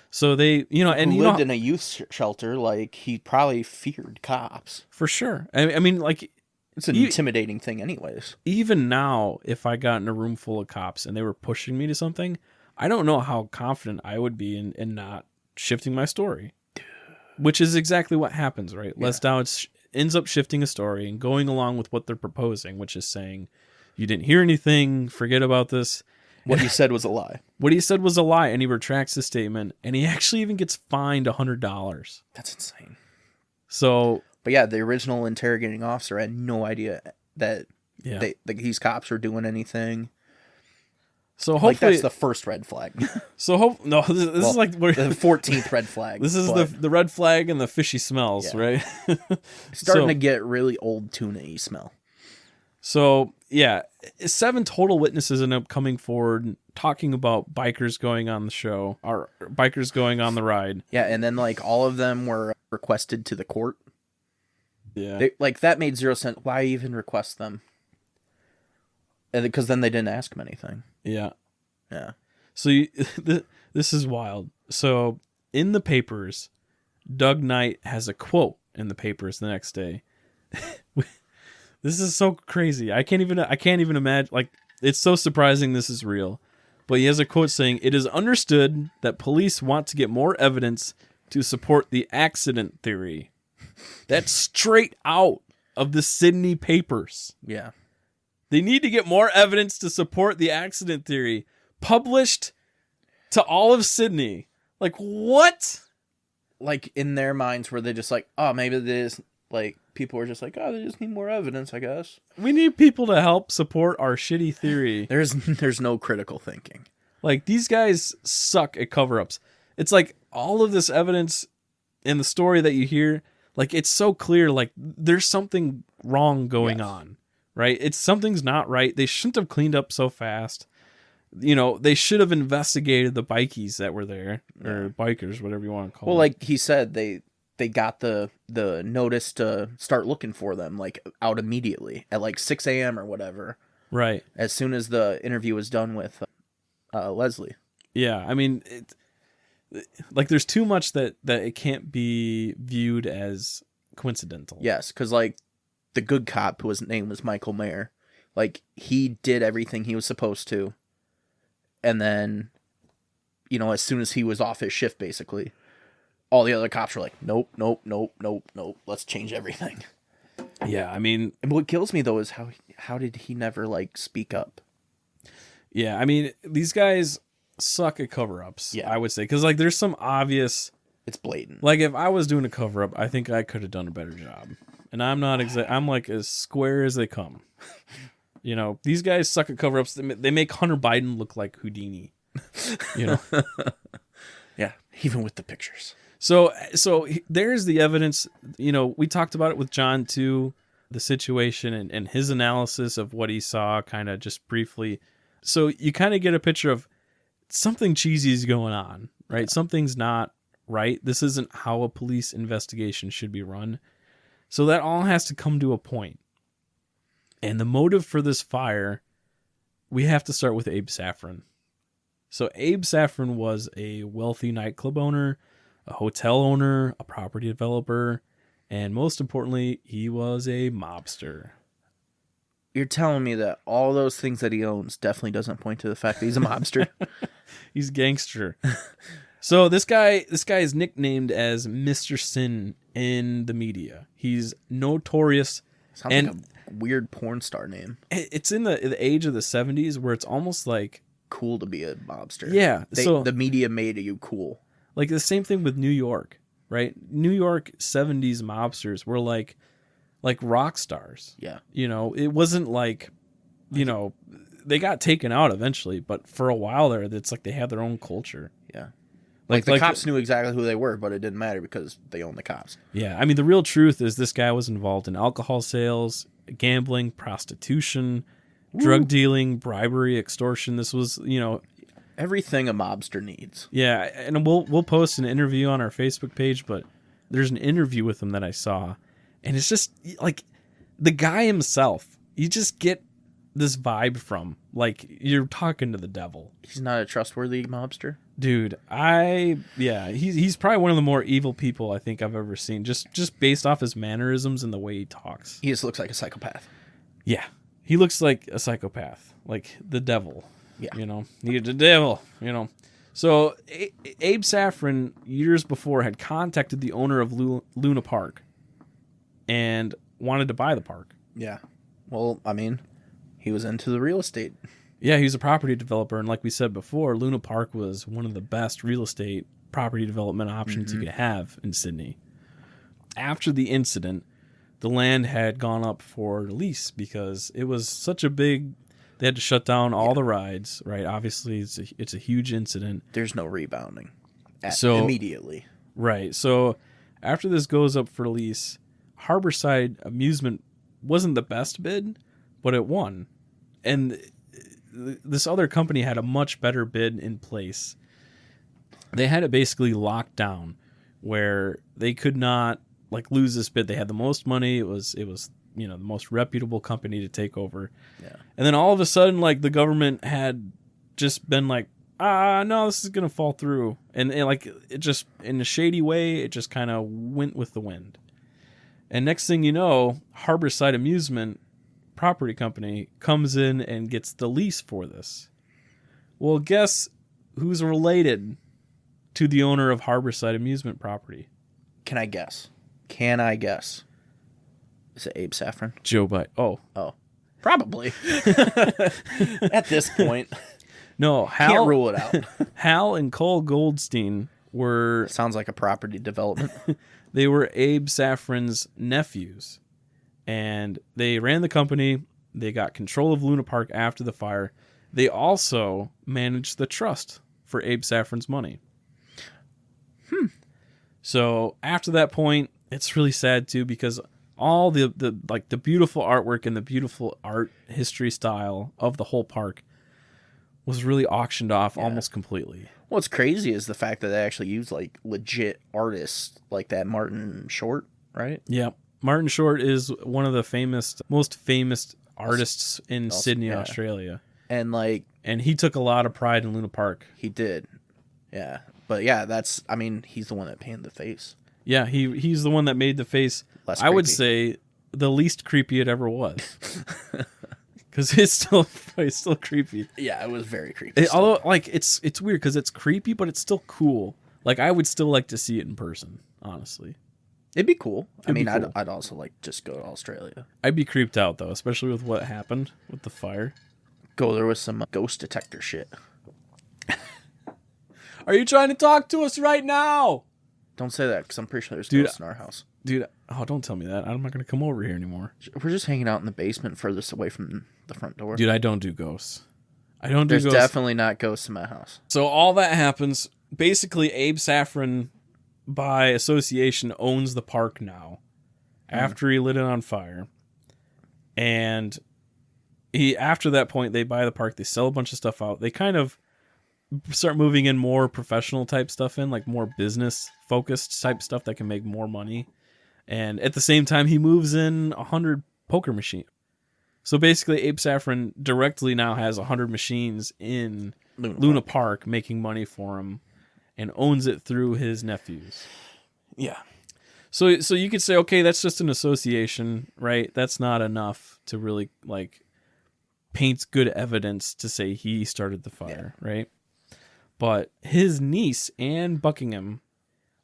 So they, and he lived in a youth shelter. Like, he probably feared cops. For sure. I mean, like, it's an intimidating thing anyways. Even now, if I got in a room full of cops and they were pushing me to something, I don't know how confident I would be in not shifting my story. Which is exactly what happens, right? Yeah. Les Dowd ends up shifting a story and going along with what they're proposing, which is saying, you didn't hear anything, forget about this. What he said was a lie. What he said was a lie, and he retracts his statement, and he actually even gets fined $100. That's insane. So, but yeah, the original interrogating officer had no idea that these cops are doing anything. So hopefully, that's the first red flag. This is like the 14th red flag. This is the red flag and the fishy smells, right? Starting to get really old tuna-y smell. So, 7 total witnesses end up coming forward talking about bikers going on the show, or bikers going on the ride. Yeah, and then like all of them were requested to the court. Yeah. That made zero sense. Why even request them? Because then they didn't ask him anything. Yeah. Yeah. So this is wild. So in the papers, Doug Knight has a quote in the papers the next day. This is so crazy. I can't even imagine. Like, it's so surprising this is real. But he has a quote saying, "It is understood that police want to get more evidence to support the accident theory." That's straight out of the Sydney papers. Yeah. They need to get more evidence to support the accident theory. Published to all of Sydney. Like, what? Like, in their minds, were they just like, oh, maybe this, like, people were just like, oh, they just need more evidence, I guess. We need people to help support our shitty theory. There's no critical thinking. Like, these guys suck at cover-ups. It's like, all of this evidence in the story that you hear, like, it's so clear, like, there's something wrong going on. Right? Something's not right. They shouldn't have cleaned up so fast. They should have investigated the bikies that were there, or bikers, whatever you want to call them. Well, like he said, they got the notice to start looking for them, like, out immediately at like 6 a.m. or whatever. Right. As soon as the interview was done with Leslie. Yeah, I mean, like, there's too much that it can't be viewed as coincidental. Yes, because like the good cop, whose name was Michael Mayer, like, he did everything he was supposed to. And then, as soon as he was off his shift, basically, all the other cops were like, nope, let's change everything. Yeah, I mean... And what kills me, though, is how did he never, like, speak up? Yeah, I mean, these guys suck at cover-ups, I would say. Because, like, there's some obvious... It's blatant. Like, if I was doing a cover-up, I think I could have done a better job. And I'm not I'm like as square as they come. These guys suck at cover-ups. They make Hunter Biden look like Houdini. Yeah, even with the pictures. So there's the evidence. We talked about it with John too, the situation and his analysis of what he saw, kind of just briefly. So you kind of get a picture of something cheesy is going on, right? Yeah. Something's not right. This isn't how a police investigation should be run. So that all has to come to a point. And the motive for this fire, we have to start with Abe Safran. So Abe Safran was a wealthy nightclub owner, a hotel owner, a property developer, and most importantly, he was a mobster. You're telling me that all those things that he owns definitely doesn't point to the fact that he's a mobster? He's gangster. So this guy is nicknamed as Mr. Sin in the media. He's notorious. Sounds like a weird porn star name. It's in the age of the 70s where it's almost like cool to be a mobster. Yeah. So the media made you cool. Like the same thing with New York, right? New York 70s mobsters were like rock stars. Yeah. It wasn't like, they got taken out eventually, but for a while there, it's like they had their own culture. Yeah. Like the cops knew exactly who they were, but it didn't matter because they own the cops. Yeah, I mean, the real truth is this guy was involved in alcohol sales, gambling, prostitution, drug dealing, bribery, extortion. This was, Everything a mobster needs. Yeah, and we'll post an interview on our Facebook page, but there's an interview with him that I saw, and it's just like the guy himself. You just get this vibe from, like, you're talking to the devil. He's not a trustworthy mobster? Dude, he's probably one of the more evil people I think I've ever seen, just based off his mannerisms and the way he talks. He just looks like a psychopath. Yeah, he looks like a psychopath, like the devil. Yeah. He's the devil, So Abe Safran, years before, had contacted the owner of Luna Park and wanted to buy the park. Yeah. Well, I mean, he was into the real estate. Yeah, he's a property developer, and like we said before, Luna Park was one of the best real estate property development options you could have in Sydney. After the incident, the land had gone up for lease because it was such a big... They had to shut down all the rides, right? Obviously, it's a huge incident. There's no rebounding immediately. Right. So after this goes up for lease, Harborside Amusement wasn't the best bid, but it won. And this other company had a much better bid in place. They had it basically locked down where they could not lose this bid. They had the most money. It was the most reputable company to take over. Yeah. And then all of a sudden, the government had just been like, no, this is going to fall through. And it just, in a shady way, it just kind of went with the wind. And next thing you know, Harborside Amusement Property Company comes in and gets the lease for this. Well, guess who's related to the owner of Harborside Amusement Property? Can I guess? Is it Abe Safran? Joe Biden. Oh. Probably. At this point. No, Can't rule it out. Hal and Cole Goldstein were... Sounds like a property development. They were Abe Safran's nephews. And they ran the company. They got control of Luna Park after the fire. They also managed the trust for Abe Safran's money. So after that point, it's really sad too, because all the beautiful artwork and the beautiful art history style of the whole park was really auctioned off almost completely. What's crazy is the fact that they actually used legit artists like that Martin Short, right? Yeah. Martin Short is one of the most famous artists in Sydney, Australia. And he took a lot of pride in Luna Park. He did. Yeah. But he's the one that painted the face. Yeah, he's the one that made the face. Less I would creepy. say the least creepy it ever was. Because it's still creepy. Yeah, it was very creepy. Although, it's weird because it's creepy, but it's still cool. I would still like to see it in person, honestly. It'd be cool. Cool. I'd also just go to Australia. I'd be creeped out, though, especially with what happened with the fire. Go there with some ghost detector shit. Are you trying to talk to us right now? Don't say that, because I'm pretty sure there's ghosts in our house. Dude, don't tell me that. I'm not going to come over here anymore. We're just hanging out in the basement furthest away from the front door. Dude, I don't do ghosts. There's definitely not ghosts in my house. So all that happens. Basically, Abe Safran, by association, owns the park now. After he lit it on fire. And after that point, they buy the park. They sell a bunch of stuff out. They kind of start moving in more professional type stuff more business focused type stuff that can make more money. And at the same time, he moves in 100 poker machines. So basically, Abe Safran directly now has 100 machines in Luna Park making money for him and owns it through his nephews. Yeah. So you could say, okay, that's just an association, right? That's not enough to really paint good evidence to say he started the fire, right? But his niece, Anne Buckingham,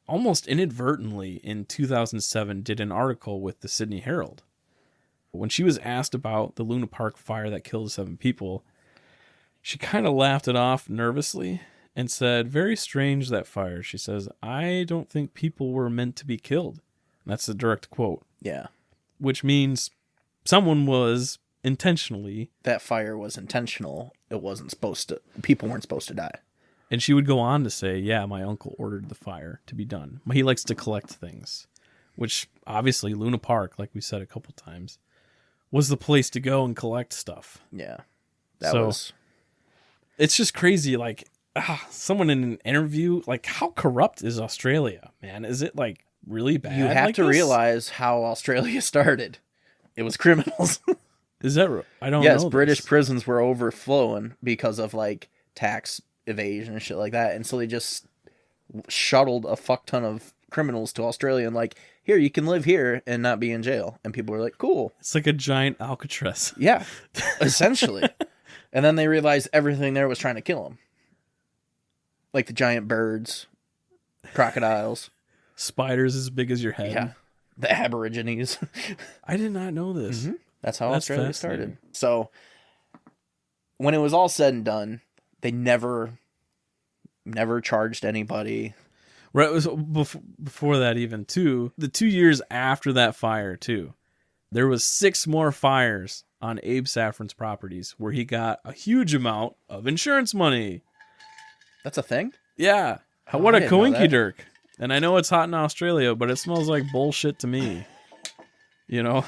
almost inadvertently in 2007 did an article with the Sydney Herald. When she was asked about the Luna Park fire that killed 7 people, she kind of laughed it off nervously and said, "Very strange, that fire." She says, "I don't think people were meant to be killed." And that's a direct quote. Yeah. Which means someone was intentionally... That fire was intentional. It wasn't supposed to... People weren't supposed to die. And she would go on to say, yeah, my uncle ordered the fire to be done. He likes to collect things, which obviously Luna Park, like we said a couple times, was the place to go and collect stuff. Yeah. It's just crazy. Like, someone in an interview, like, how corrupt is Australia, man? Is it, like, really bad? You have like to this? realize how Australia started. It was criminals. Is that I don't know. Yes, British prisons were overflowing because of, like, tax evasion and shit like that. And so they just shuttled a fuck ton of criminals to Australia and, like, here, you can live here and not be in jail. And people were like, cool. It's like a giant Alcatraz. Yeah, essentially. And then they realized everything there was trying to kill them. Like the giant birds, crocodiles. Spiders as big as your head. Yeah. The Aborigines. I did not know this. Mm-hmm. That's how Australia started. So when it was all said and done, they never charged anybody. Right. It was before that even, too. The 2 years after that fire, too, there was 6 more fires on Abe Saffron's properties where he got a huge amount of insurance money. That's a thing? Yeah. Oh, what I a didn't know that. coinky-dirk. And I know it's hot in Australia, but it smells like bullshit to me. You know?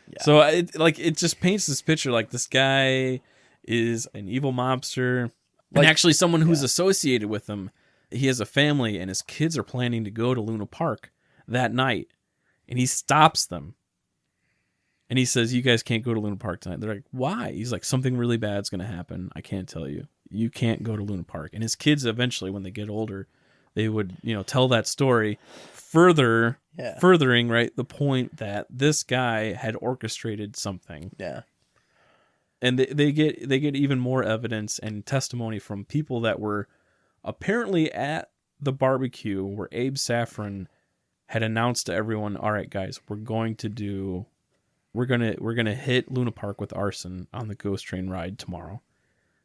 Yeah. So it just paints this picture like this guy is an evil mobster. And actually someone who's associated with him. He has a family and his kids are planning to go to Luna Park that night. And he stops them. And he says, you guys can't go to Luna Park tonight. They're like, why? He's like, something really bad's going to happen. I can't tell you. You can't go to Luna Park. And his kids eventually, when they get older, they would, tell that story, furthering, right, the point that this guy had orchestrated something. Yeah. And they get even more evidence and testimony from people that were apparently at the barbecue where Abe Saffron had announced to everyone, all right, guys, we're going to hit Luna Park with arson on the ghost train ride tomorrow.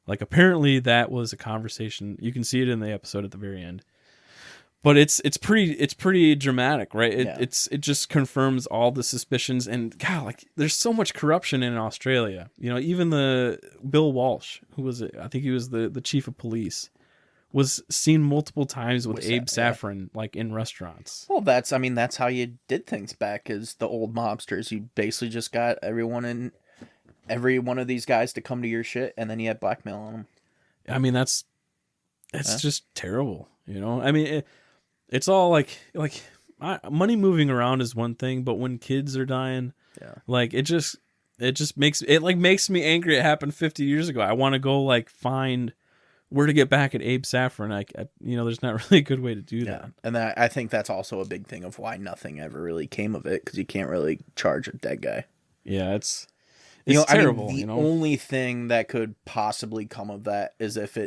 Like, apparently that was a conversation. You can see it in the episode at the very end. But it's pretty dramatic, right? It just confirms all the suspicions. And God, like, there's so much corruption in Australia. Even the Bill Walsh, who was it? I think he was the chief of police, was seen multiple times with Abe Saffron, like in restaurants. Well, that's how you did things back as the old mobsters. You basically just got every one of these guys to come to your shit, and then you had blackmail on them. I mean, it's just terrible, it's all like money moving around is one thing, but when kids are dying, like it just makes me angry. It happened 50 years ago. I want to go find where to get back at Abe Saffron. There's not really a good way to do that. And I think that's also a big thing of why nothing ever really came of it, because you can't really charge a dead guy. Yeah, it's terrible. The only thing that could possibly come of that is if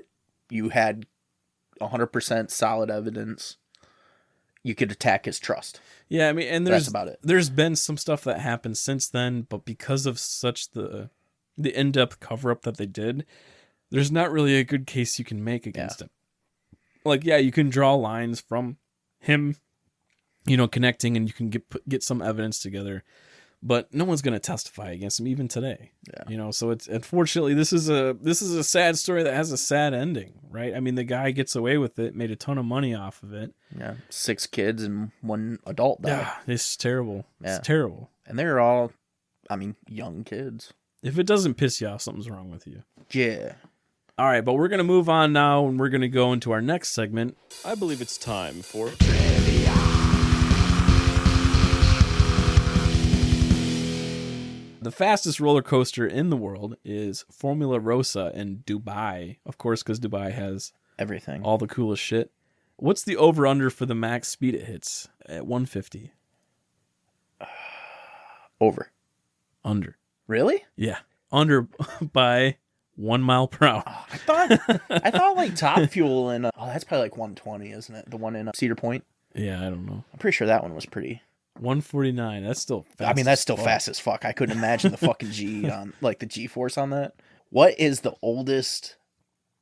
you had 100% solid evidence, you could attack his trust. Yeah, and that's about it. There's been some stuff that happened since then, but because of such the in-depth cover-up that they did, there's not really a good case you can make against him. You can draw lines from him, connecting, and you can get some evidence together. But no one's going to testify against him even today. Yeah. So it's unfortunately this is a sad story that has a sad ending, right? I mean, the guy gets away with it, made a ton of money off of it. Yeah, 6 kids and 1 adult died. Yeah, it's terrible. Yeah. It's terrible. And they're all, young kids. If it doesn't piss you off, something's wrong with you. Yeah. All right, but we're going to move on now, and we're going to go into our next segment. I believe it's time for Trivia. The fastest roller coaster in the world is Formula Rossa in Dubai. Of course, because Dubai has everything, all the coolest shit. What's the over-under for the max speed it hits at 150? Over. Under. Really? Yeah. Under by 1 mile per hour. Oh, I thought Top Fuel and that's probably 120, isn't it? The one in Cedar Point. Yeah, I don't know. I'm pretty sure that one was pretty. 149. That's still fast. That's still fast as fuck. I couldn't imagine the fucking G on the G-force on that. What is the oldest?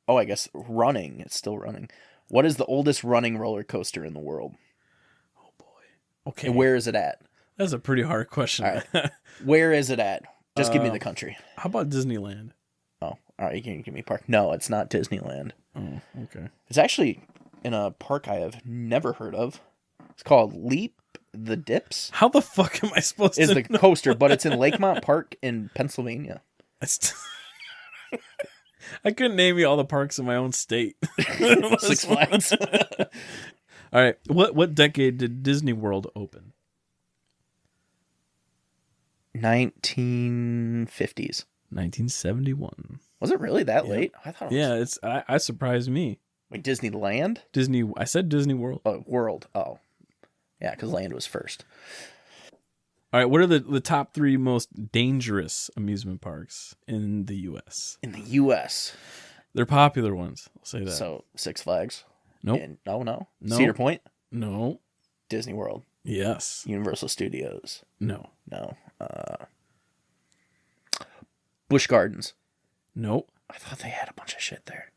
Oh, I guess running. It's still running. What is the oldest running roller coaster in the world? Oh boy. Okay. And where is it at? That's a pretty hard question. All right. Where is it at? Just give me the country. How about Disneyland? Oh, All right, you can give me a park. No, it's not Disneyland. Oh, okay. It's actually in a park I have never heard of. It's called Leap the Dips. How the fuck am I supposed Is to the know? coaster, but it's in Lakemont Park in Pennsylvania. I couldn't name you all the parks in my own state. Six Flags. All right. What decade did Disney World open? 1950s. 1971. Was it really that late? I thought it was. Yeah, I surprised me. Wait, Disneyland? I said Disney World. Oh, World. Oh. Yeah, because Land was first. All right, what are the top 3 most dangerous amusement parks in the U.S.? In the U.S. They're popular ones. I'll say that. So, Six Flags. Nope. No. No. Cedar Point? No. Disney World. Yes. Universal Studios. No. No. Busch Gardens. Nope. I thought they had a bunch of shit there.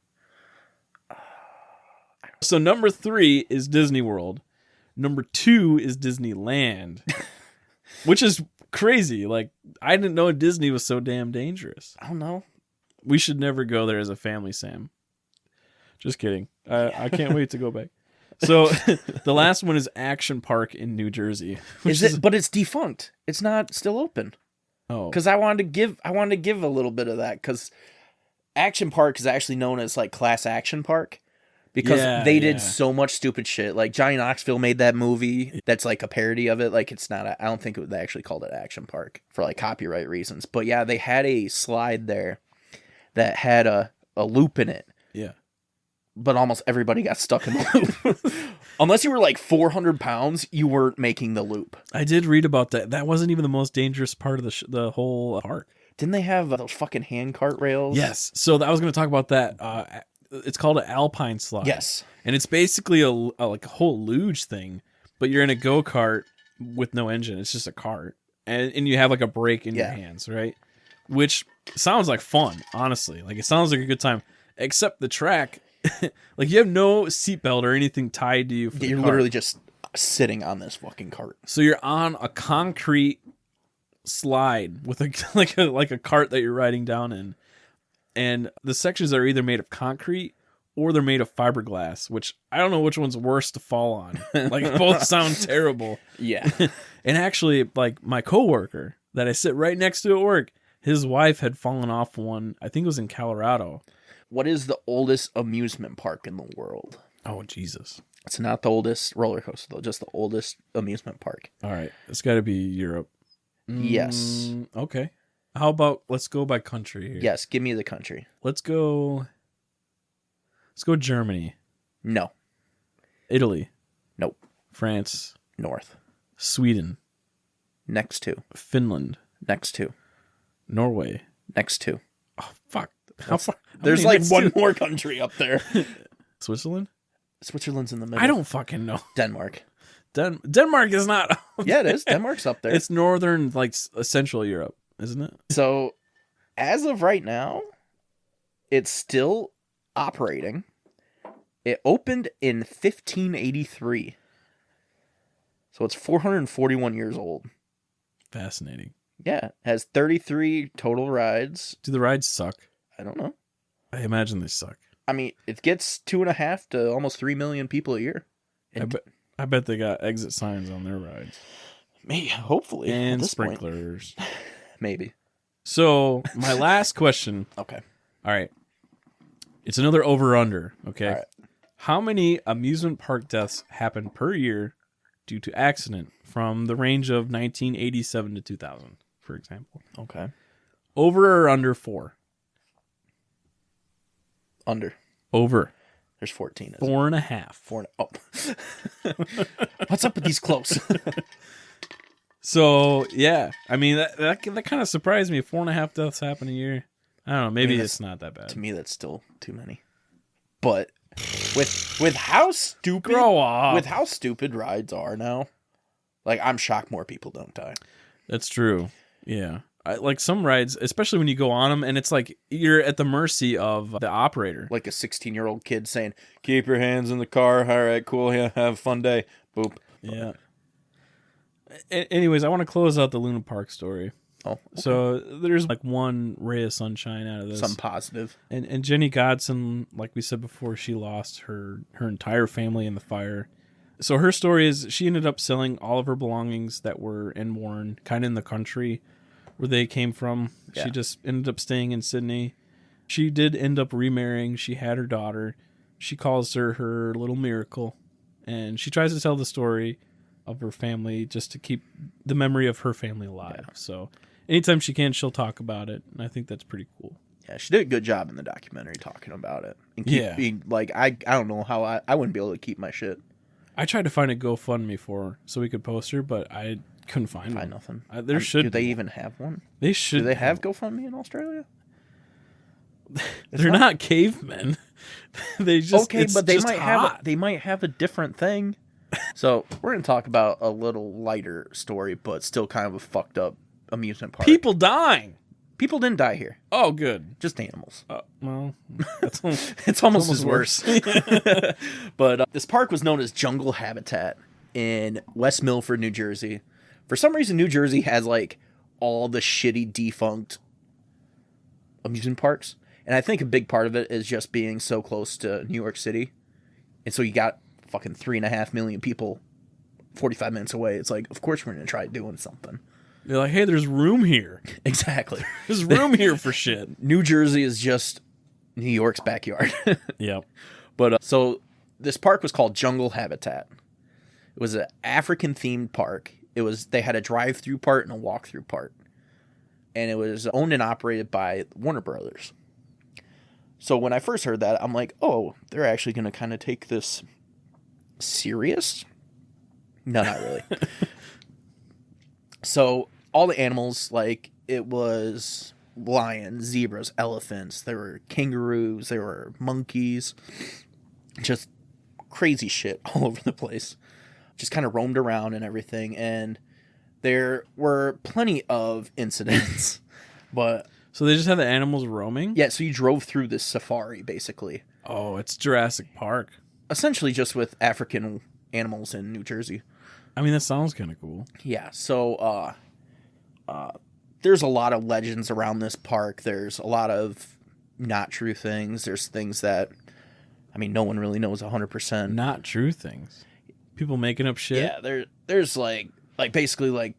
So number 3 is Disney World. Number 2 is Disneyland, which is crazy. Like, I didn't know Disney was so damn dangerous. I don't know. We should never go there as a family, Sam. Just kidding. I can't wait to go back. So the last one is Action Park in New Jersey. Is it? But it's defunct. It's not still open. Oh, Because I wanted to give a little bit of that, because Action Park is actually known as like Class Action Park. Because they did so much stupid shit. Like Johnny Knoxville made that movie that's like a parody of it. Like it's not, I don't think they actually called it Action Park for like copyright reasons. But yeah, they had a slide there that had a loop in it. Yeah. But almost everybody got stuck in the loop. Unless you were like 400 pounds, you weren't making the loop. I did read about that. That wasn't even the most dangerous part of the whole park. Didn't they have those fucking hand cart rails? Yes. So I was going to talk about that. It's called an alpine slide. Yes. And it's basically like a whole luge thing, but you're in a go-kart with no engine. It's just a cart. And you have like a brake in your hands, right? Which sounds like fun, honestly. Like it sounds like a good time. Except the track, like you have no seatbelt or anything tied to you. For You're literally just sitting on this fucking cart. So you're on a concrete slide with like a cart that you're riding down in. And the sections are either made of concrete or they're made of fiberglass, which I don't know which one's worse to fall on. Like both sound terrible. Yeah. And actually, like my coworker that I sit right next to at work, his wife had fallen off one. I think it was in Colorado. What is the oldest amusement park in the world? Oh, Jesus. It's not the oldest roller coaster, though, just the oldest amusement park. All right. It's got to be Europe. Yes. Okay. How about let's go by country here? Yes, give me the country. Let's go Germany. No. Italy. Nope. France. North. Sweden. Next to. Finland. Next to. Norway. Next to. Oh, fuck. How far? There's like one more country up there. Switzerland? Switzerland's in the middle. I don't fucking know. Denmark. Denmark is not. Yeah, it is. Denmark's up there. It's northern, like Central Europe, isn't it? So, as of right now, it's still operating. It opened in 1583. So it's 441 years old. Fascinating. Yeah, has 33 total rides. Do the rides suck? I don't know. I imagine they suck. I mean, it gets 2.5 to almost 3 million people a year. I bet they got exit signs on their rides. Maybe, hopefully. And sprinklers. Maybe. So, my last question. Okay. All right. It's another over-under, okay? All right. How many amusement park deaths happen per year due to accident from the range of 1987 to 2000, for example? Okay. Over or under 4? Under. Over. There's 14. 4.5. 4. Oh. What's up with these close? So, yeah. I mean, that kind of surprised me. 4.5 deaths happen a year. I don't know. Maybe it's not that bad. To me, that's still too many. But with how stupid Grow up. with how stupid rides are now, like I'm shocked more people don't die. That's true. Yeah. Like some rides, especially when you go on them, and it's like you're at the mercy of the operator. Like a 16-year-old kid saying, "Keep your hands in the car. All right, cool. Yeah, have a fun day." Boop. Yeah. Anyways, I want to close out the Luna Park story. Oh, okay. So there's like one ray of sunshine out of this. Some positive. And Jenny Godson, like we said before, she lost her entire family in the fire. So her story is she ended up selling all of her belongings that were in Warren, kind of in the country where they came from. Yeah. She just ended up staying in Sydney. She did end up remarrying. She had her daughter. She calls her little miracle. And she tries to tell the story of her family just to keep the memory of her family alive. Yeah. So anytime she can, she'll talk about it. And I think that's pretty cool. Yeah, she did a good job in the documentary talking about it. And keep being, like, I don't know how I wouldn't be able to keep my shit. I tried to find a GoFundMe for her so we could post her, but I couldn't find one. Nothing. There should Do they even have one? They should. Do they have GoFundMe in Australia? They're not cavemen. They just but they might have a different thing. So we're gonna talk about a little lighter story, but still kind of a fucked up amusement park. People dying. People didn't die here. Oh, good. Just animals. Well, that's it's almost as worse. But this park was known as Jungle Habitat in West Milford, New Jersey. For some reason, New Jersey has like all the shitty defunct amusement parks. And I think a big part of it is just being so close to New York City. And so you got fucking 3.5 million people 45 minutes away. It's like, of course we're going to try doing something. They're like, hey, there's room here. Exactly. There's room here for shit. New Jersey is just New York's backyard. Yep. But so this park was called Jungle Habitat. It was an African-themed park. They had a drive-through part and a walk-through part. And it was owned and operated by Warner Brothers. So when I first heard that, I'm like, oh, they're actually going to kind of take this serious? No, not really. So all the animals, like, it was lions, zebras, elephants, there were kangaroos, there were monkeys, just crazy shit all over the place. Just kind of roamed around and everything, and there were plenty of incidents, but... So they just had the animals roaming? Yeah, so you drove through this safari, basically. Oh, it's Jurassic Park. Essentially just with African animals in New Jersey. I mean, that sounds kind of cool. Yeah, so there's a lot of legends around this park. There's a lot of not true things. There's things that, I mean, no one really knows 100%. Not true things? People making up shit? Yeah, there's like basically like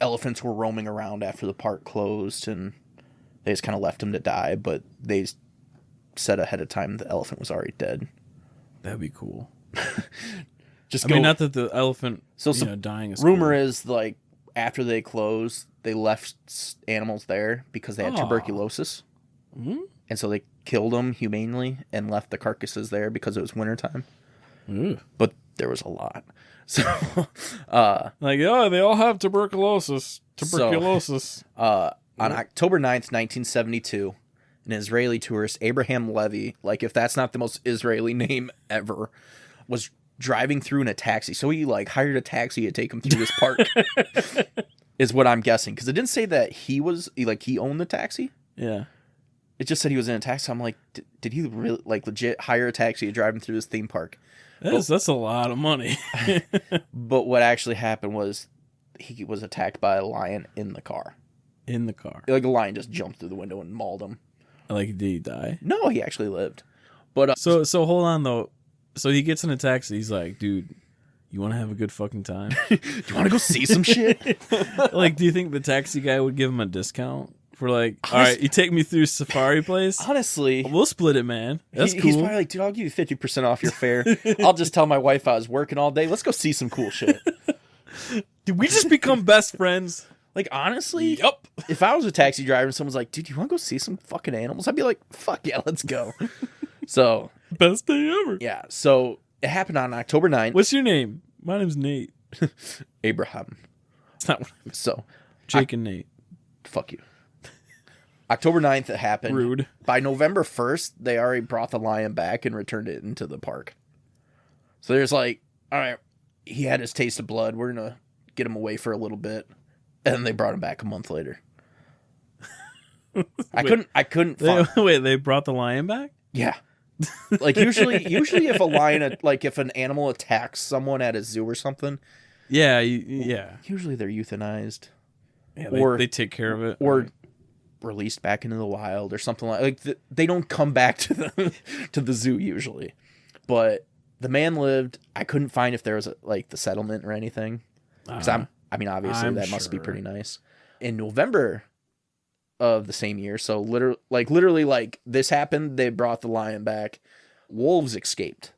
elephants were roaming around after the park closed and they just kind of left them to die, but they said ahead of time the elephant was already dead. That'd be cool. I mean, not that the elephant dying is rumor cool. is, like, after they closed, they left animals there because they had tuberculosis. Mm-hmm. And so they killed them humanely and left the carcasses there because it was wintertime. But there was a lot. So, like, oh, they all have tuberculosis. On October 9th, 1972, an Israeli tourist, Abraham Levy, like, if that's not the most Israeli name ever, was driving through in a taxi. So he, like, hired a taxi to take him through this park, is what I'm guessing. Because it didn't say that he owned the taxi. Yeah. It just said he was in a taxi. I'm like, did he really, like, legit hire a taxi to drive him through this theme park? That's a lot of money. But what actually happened was he was attacked by a lion in the car. In the car? Like, a lion just jumped through the window and mauled him. Like, did he die? No, he actually lived. But So hold on, though. So he gets in a taxi. He's like, dude, you want to have a good fucking time? Do you want to go see some shit? Like, do you think the taxi guy would give him a discount? For like, all right, you take me through Safari Place? Honestly. We'll split it, man. That's cool. He's probably like, dude, I'll give you 50% off your fare. I'll just tell my wife I was working all day. Let's go see some cool shit. Did we just become best friends? Like, honestly, yup. If I was a taxi driver and someone's like, dude, you want to go see some fucking animals? I'd be like, fuck yeah, let's go. So. Best day ever. Yeah. So it happened on October 9th. What's your name? My name's Nate. Abraham. It's not what I mean. So. Jake and Nate. Fuck you. October 9th it happened. Rude. By November 1st, they already brought the lion back and returned it into the park. So there's like, all right, he had his taste of blood. We're going to get him away for a little bit. And then they brought him back a month later. I couldn't find... Wait, they brought the lion back? Yeah. Like, usually if a lion, like, if an animal attacks someone at a zoo or something... Yeah. Usually they're euthanized. Yeah, or they take care of it. or released back into the wild or something they don't come back to the to the zoo usually. But the man lived. I couldn't find if there was the settlement or anything. Because obviously that must be pretty nice. In November of the same year, so literally this happened, they brought the lion back. Wolves escaped.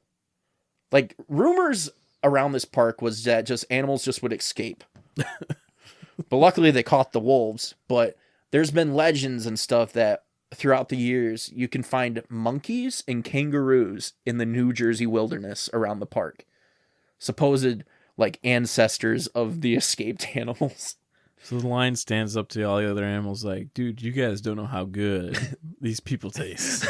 Like, rumors around this park was that just animals just would escape. But luckily they caught the wolves. But there's been legends and stuff that throughout the years you can find monkeys and kangaroos in the New Jersey wilderness around the park. Supposed ancestors of the escaped animals. So the lion stands up to all the other animals like, dude, you guys don't know how good these people taste.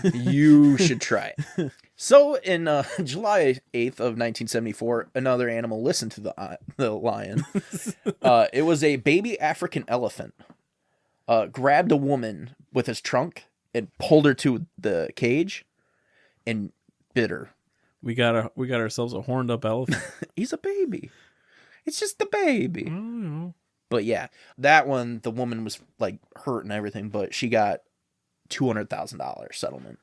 You should try it. So in July 8th of 1974, another animal listened to the lion. It was a baby African elephant. Grabbed a woman with his trunk and pulled her to the cage and bit her. We got ourselves a horned up elephant. He's a baby. It's just a baby. I don't know. But yeah, that one, the woman was hurt and everything, but she got $200,000 settlement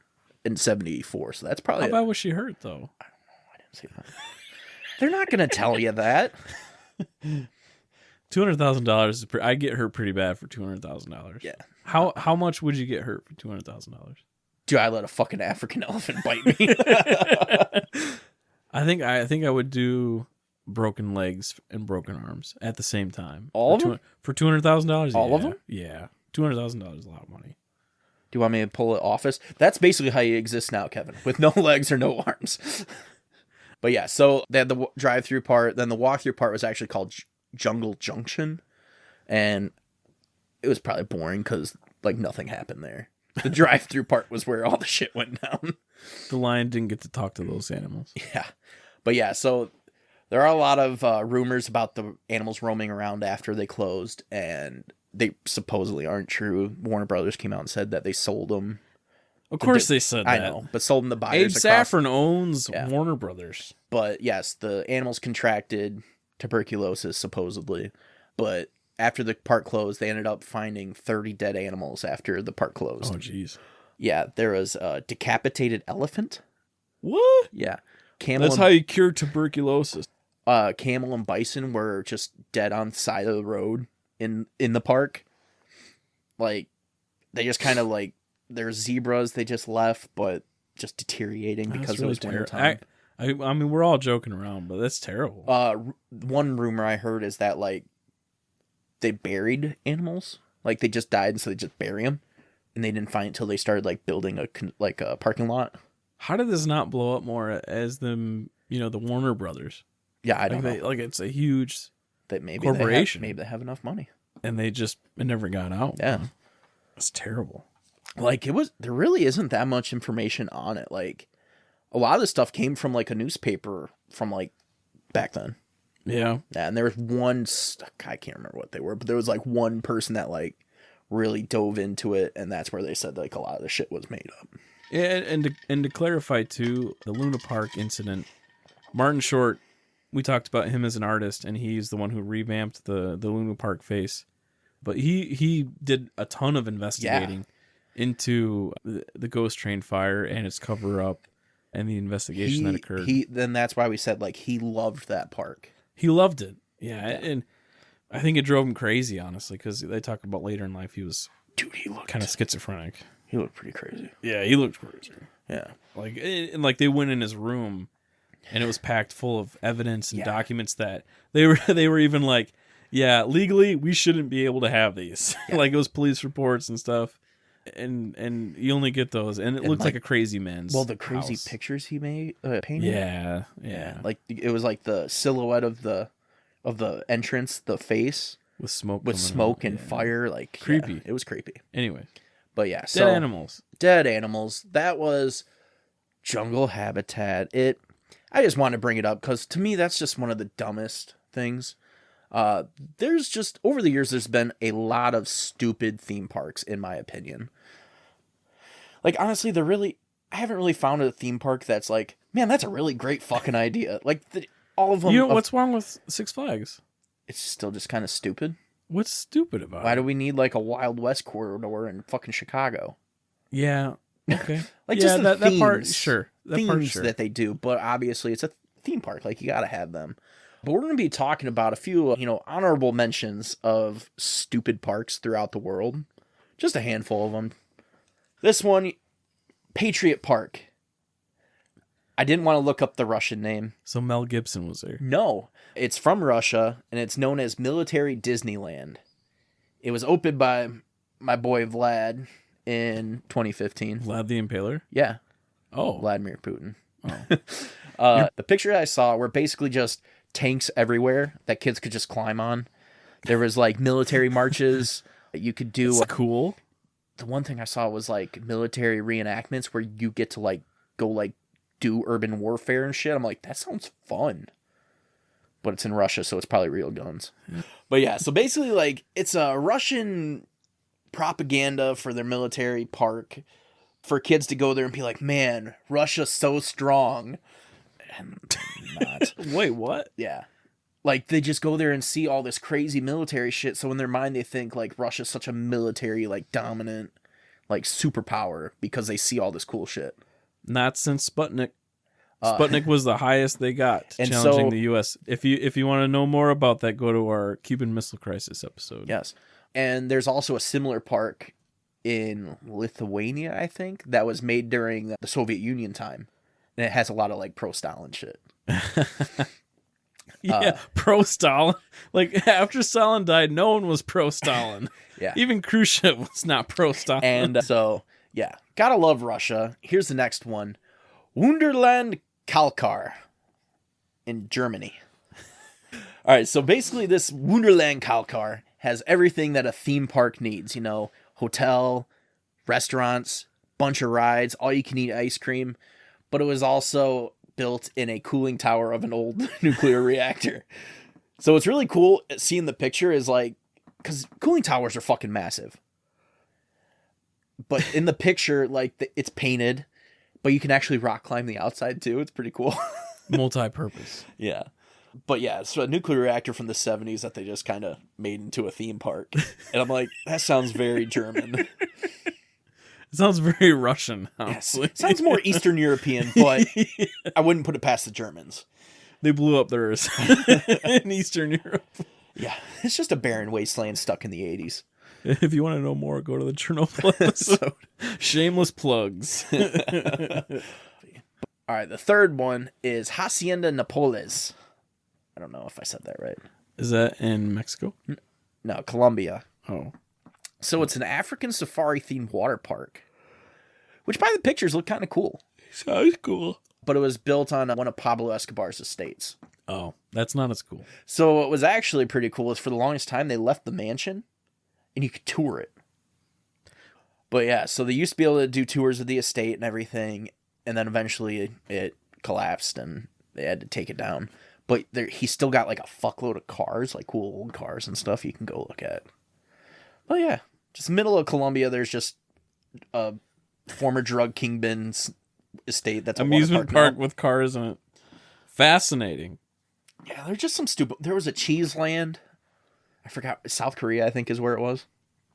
in 74. So that's probably. How bad was she hurt though? I don't know. I didn't see that. They're not going to tell you that. $200,000 is I get hurt pretty bad for $200,000. Yeah. How much would you get hurt for $200,000? Dude, I let a fucking African elephant bite me. I think I would do broken legs and broken arms at the same time. All of them? For $200,000? All of them? Yeah. $200,000 is a lot of money. Do you want me to pull it office? That's basically how you exist now, Kevin, with no legs or no arms. But yeah, so they had the drive-through part. Then the walk-through part was actually called Jungle Junction. And it was probably boring because nothing happened there. The drive-through part was where all the shit went down. The lion didn't get to talk to those animals. Yeah. But yeah, so there are a lot of rumors about the animals roaming around after they closed, and they supposedly aren't true. Warner Brothers came out and said that they sold them. Of course they said that. I know, but sold them to buyers. Abe Saffron owns Warner Brothers. But yes, the animals contracted tuberculosis, supposedly. But after the park closed, they ended up finding 30 dead animals after the park closed. Oh, jeez. Yeah, there was a decapitated elephant. What? Yeah. That's how you cure tuberculosis. Camel and bison were just dead on the side of the road in the park. They just kind of there's zebras they just left, but just deteriorating because it was wintertime. I mean, we're all joking around, but that's terrible. One rumor I heard is that they buried animals, they just died, and so they just bury them, and they didn't find it until they started building a parking lot. How did this not blow up more as them, the Warner Brothers? Yeah, I don't know. It's a huge maybe corporation. Maybe they have enough money, and it never got out. Yeah, it's terrible. There really isn't that much information on it. A lot of the stuff came from a newspaper from back then. Yeah. Yeah, and there was one, I can't remember what they were, but there was one person that really dove into it, and that's where they said a lot of the shit was made up. Yeah, and to clarify too, the Luna Park incident, Martin Short, we talked about him as an artist, and he's the one who revamped the Luna Park face. But he did a ton of investigating into the Ghost Train fire and its cover up and the investigation that occurred. Then that's why we said he loved that park. He loved it. Yeah, and I think it drove him crazy, honestly, because they talk about later in life he looked kind of schizophrenic. He looked pretty crazy. Yeah, he looked crazy. Yeah. They went in his room and it was packed full of evidence and documents that they were even legally we shouldn't be able to have these. Yeah. It was police reports and stuff. And you only get those, and it looked like a crazy man's the crazy house. Pictures he made painted. Yeah. It was the silhouette of the entrance, the face with smoke and fire. Creepy. Yeah, it was creepy. Anyway, but yeah, dead animals. That was jungle habitat. I just wanted to bring it up because to me that's just one of the dumbest things. There's just over the years there's been a lot of stupid theme parks in my opinion. Honestly, I haven't really found a theme park that's man, that's a really great fucking idea. All of them. What's wrong with Six Flags? It's still just kind of stupid. What's stupid about Why it? do we need like a Wild West corridor in fucking Chicago? Yeah. Okay. Like yeah, just the that part, themes, sure. That themes part, sure. that they do, but obviously it's a theme park. Like you got to have them. But we're going to be talking about a few, honorable mentions of stupid parks throughout the world. Just a handful of them. This one, Patriot Park. I didn't want to look up the Russian name. So Mel Gibson was there. No, it's from Russia, and it's known as Military Disneyland. It was opened by my boy Vlad in 2015. Vlad the Impaler? Yeah, Oh. Vladimir Putin. Oh. The picture I saw were basically just tanks everywhere that kids could just climb on. There was like military marches that you could do. That's cool. The one thing I saw was like military reenactments where you get to like go like do urban warfare and shit. I'm like, that sounds fun. But it's in Russia, so it's probably real guns. But yeah, so basically like it's a Russian propaganda for their military park for kids to go there and be like, man, Russia's so strong. And not. Wait, what? Yeah. Like they just go there and see all this crazy military shit. So in their mind, they think like Russia's such a military, like dominant, like superpower because they see all this cool shit. Not since Sputnik. Sputnik was the highest they got, and challenging so- the U.S. If you want to know more about that, go to our Cuban Missile Crisis episode. Yes. And there's also a similar park in Lithuania, I think, that was made during the Soviet Union time. And it has a lot of like pro-Stalin shit. Yeah, pro-Stalin. Like, after Stalin died, no one was pro-Stalin. Yeah. Even Khrushchev was not pro-Stalin. And so, yeah, gotta love Russia. Here's the next one. Wunderland Kalkar in Germany. All right, so basically this Wunderland Kalkar has everything that a theme park needs, hotel, restaurants, bunch of rides, all you can eat ice cream, but it was also built in a cooling tower of an old nuclear reactor. So what's really cool seeing the picture is like, because cooling towers are fucking massive. But in the picture, like it's painted, but you can actually rock climb the outside too. It's pretty cool. Multi-purpose. Yeah. But yeah, it's a nuclear reactor from the 70s that they just kind of made into a theme park. And I'm like, that sounds very German. It sounds very Russian, Yes. honestly. Sounds more Eastern European, but I wouldn't put it past the Germans. They blew up theirs in Eastern Europe. Yeah. It's just a barren wasteland stuck in the 80s. If you want to know more, go to the Chernobyl episode. Shameless plugs. All right, the third one is Hacienda Napoles. I don't know if I said that right. Is that in Mexico? No, Colombia. Oh. So it's an African safari-themed water park, which by the pictures look kind of cool. Sounds cool. But it was built on one of Pablo Escobar's estates. Oh, that's not as cool. So what was actually pretty cool is for the longest time they left the mansion and you could tour it. But yeah, so they used to be able to do tours of the estate and everything, and then eventually it collapsed and they had to take it down. But he's still got like a fuckload of cars, like cool old cars and stuff you can go look at. But yeah, just middle of Colombia, there's just a former drug kingpin's estate that's a Amusement water park with cars in it. Fascinating. Yeah, there's just some stupid. There was a cheese land. I forgot. South Korea, I think, is where it was.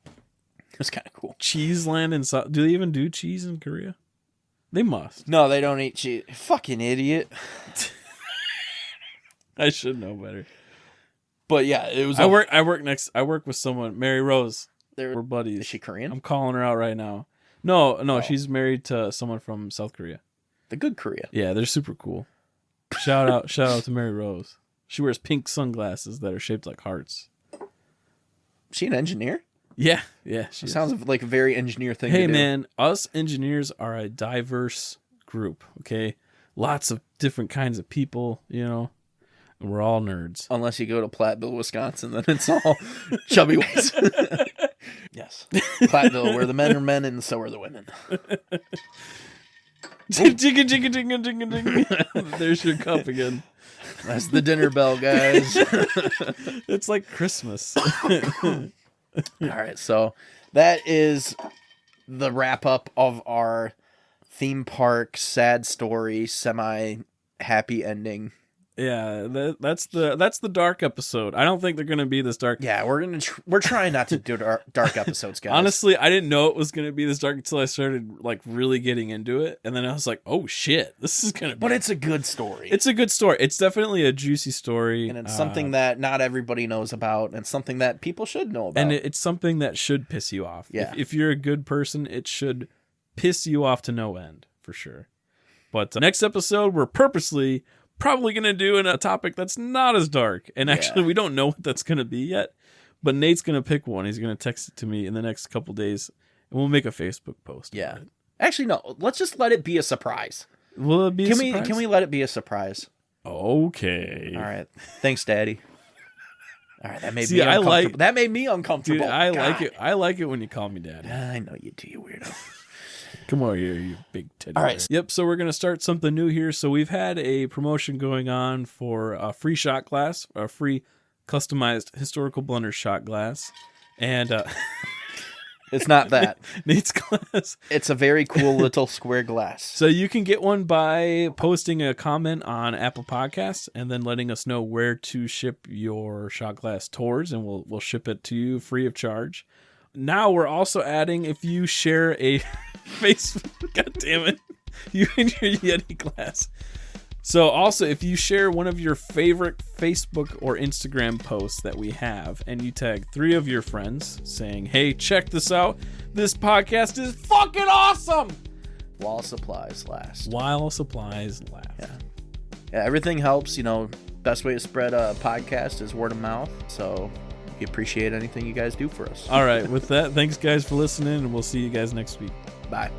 It was kind of cool. Cheese land in South. Do they even do cheese in Korea? They must. No, they don't eat cheese. Fucking idiot. I should know better. But yeah, it was. I work with someone, Mary Rose. We're buddies. Is she Korean? I'm calling her out right now. No, she's married to someone from South Korea. The good Korea. Yeah, they're super cool. Shout out to Mary Rose. She wears pink sunglasses that are shaped like hearts. Is she an engineer? Yeah. She sounds like a very engineer thing Hey to do. man, us engineers are a diverse group. Okay, lots of different kinds of people. And we're all nerds. Unless you go to Platteville, Wisconsin, then it's all chubby ways. Yes. Platteville, where the men are men and so are the women. Jigga, jigga, jigga, jigga, jigga. There's your cup again. That's the dinner bell, guys. It's like Christmas. All right, so that is the wrap up of our theme park sad story, semi happy ending Yeah, that's the dark episode. I don't think they're gonna be this dark. Yeah, we're trying not to do dark episodes, guys. Honestly, I didn't know it was gonna be this dark until I started like really getting into it, and then I was like, "Oh shit, this is gonna." But it's a good story. It's a good story. It's definitely a juicy story, and it's something that not everybody knows about, and something that people should know about. And it's something that should piss you off. Yeah. If you're a good person, it should piss you off to no end for sure. But next episode, we're purposely probably going to do a topic that's not as dark. And actually, we don't know what that's going to be yet. But Nate's going to pick one. He's going to text it to me in the next couple days. And we'll make a Facebook post. Yeah. Actually, no. Let's just let it be a surprise. Will it be a surprise? Can we let it be a surprise? Okay. All right. Thanks, Daddy. All right. That made me uncomfortable. That made me uncomfortable. Dude, I like it. I like it when you call me Daddy. I know you do, you weirdo. Come over here, you big teddy. All right. Yep, so we're going to start something new here. So we've had a promotion going on for a free shot glass, a free customized historical Blunders shot glass. And it's not that. Nate's glass. It's a very cool little square glass. So you can get one by posting a comment on Apple Podcasts and then letting us know where to ship your shot glass towards, and we'll ship it to you free of charge. Now we're also adding, if you share a Facebook, God damn it, you and your Yeti glass. So also, if you share one of your favorite Facebook or Instagram posts that we have, and you tag 3 of your friends saying, "Hey, check this out. This podcast is fucking awesome." While supplies last. While supplies last. Yeah, everything helps. Best way to spread a podcast is word of mouth. So we appreciate anything you guys do for us. All right, with that, thanks guys for listening, and we'll see you guys next week. Bye.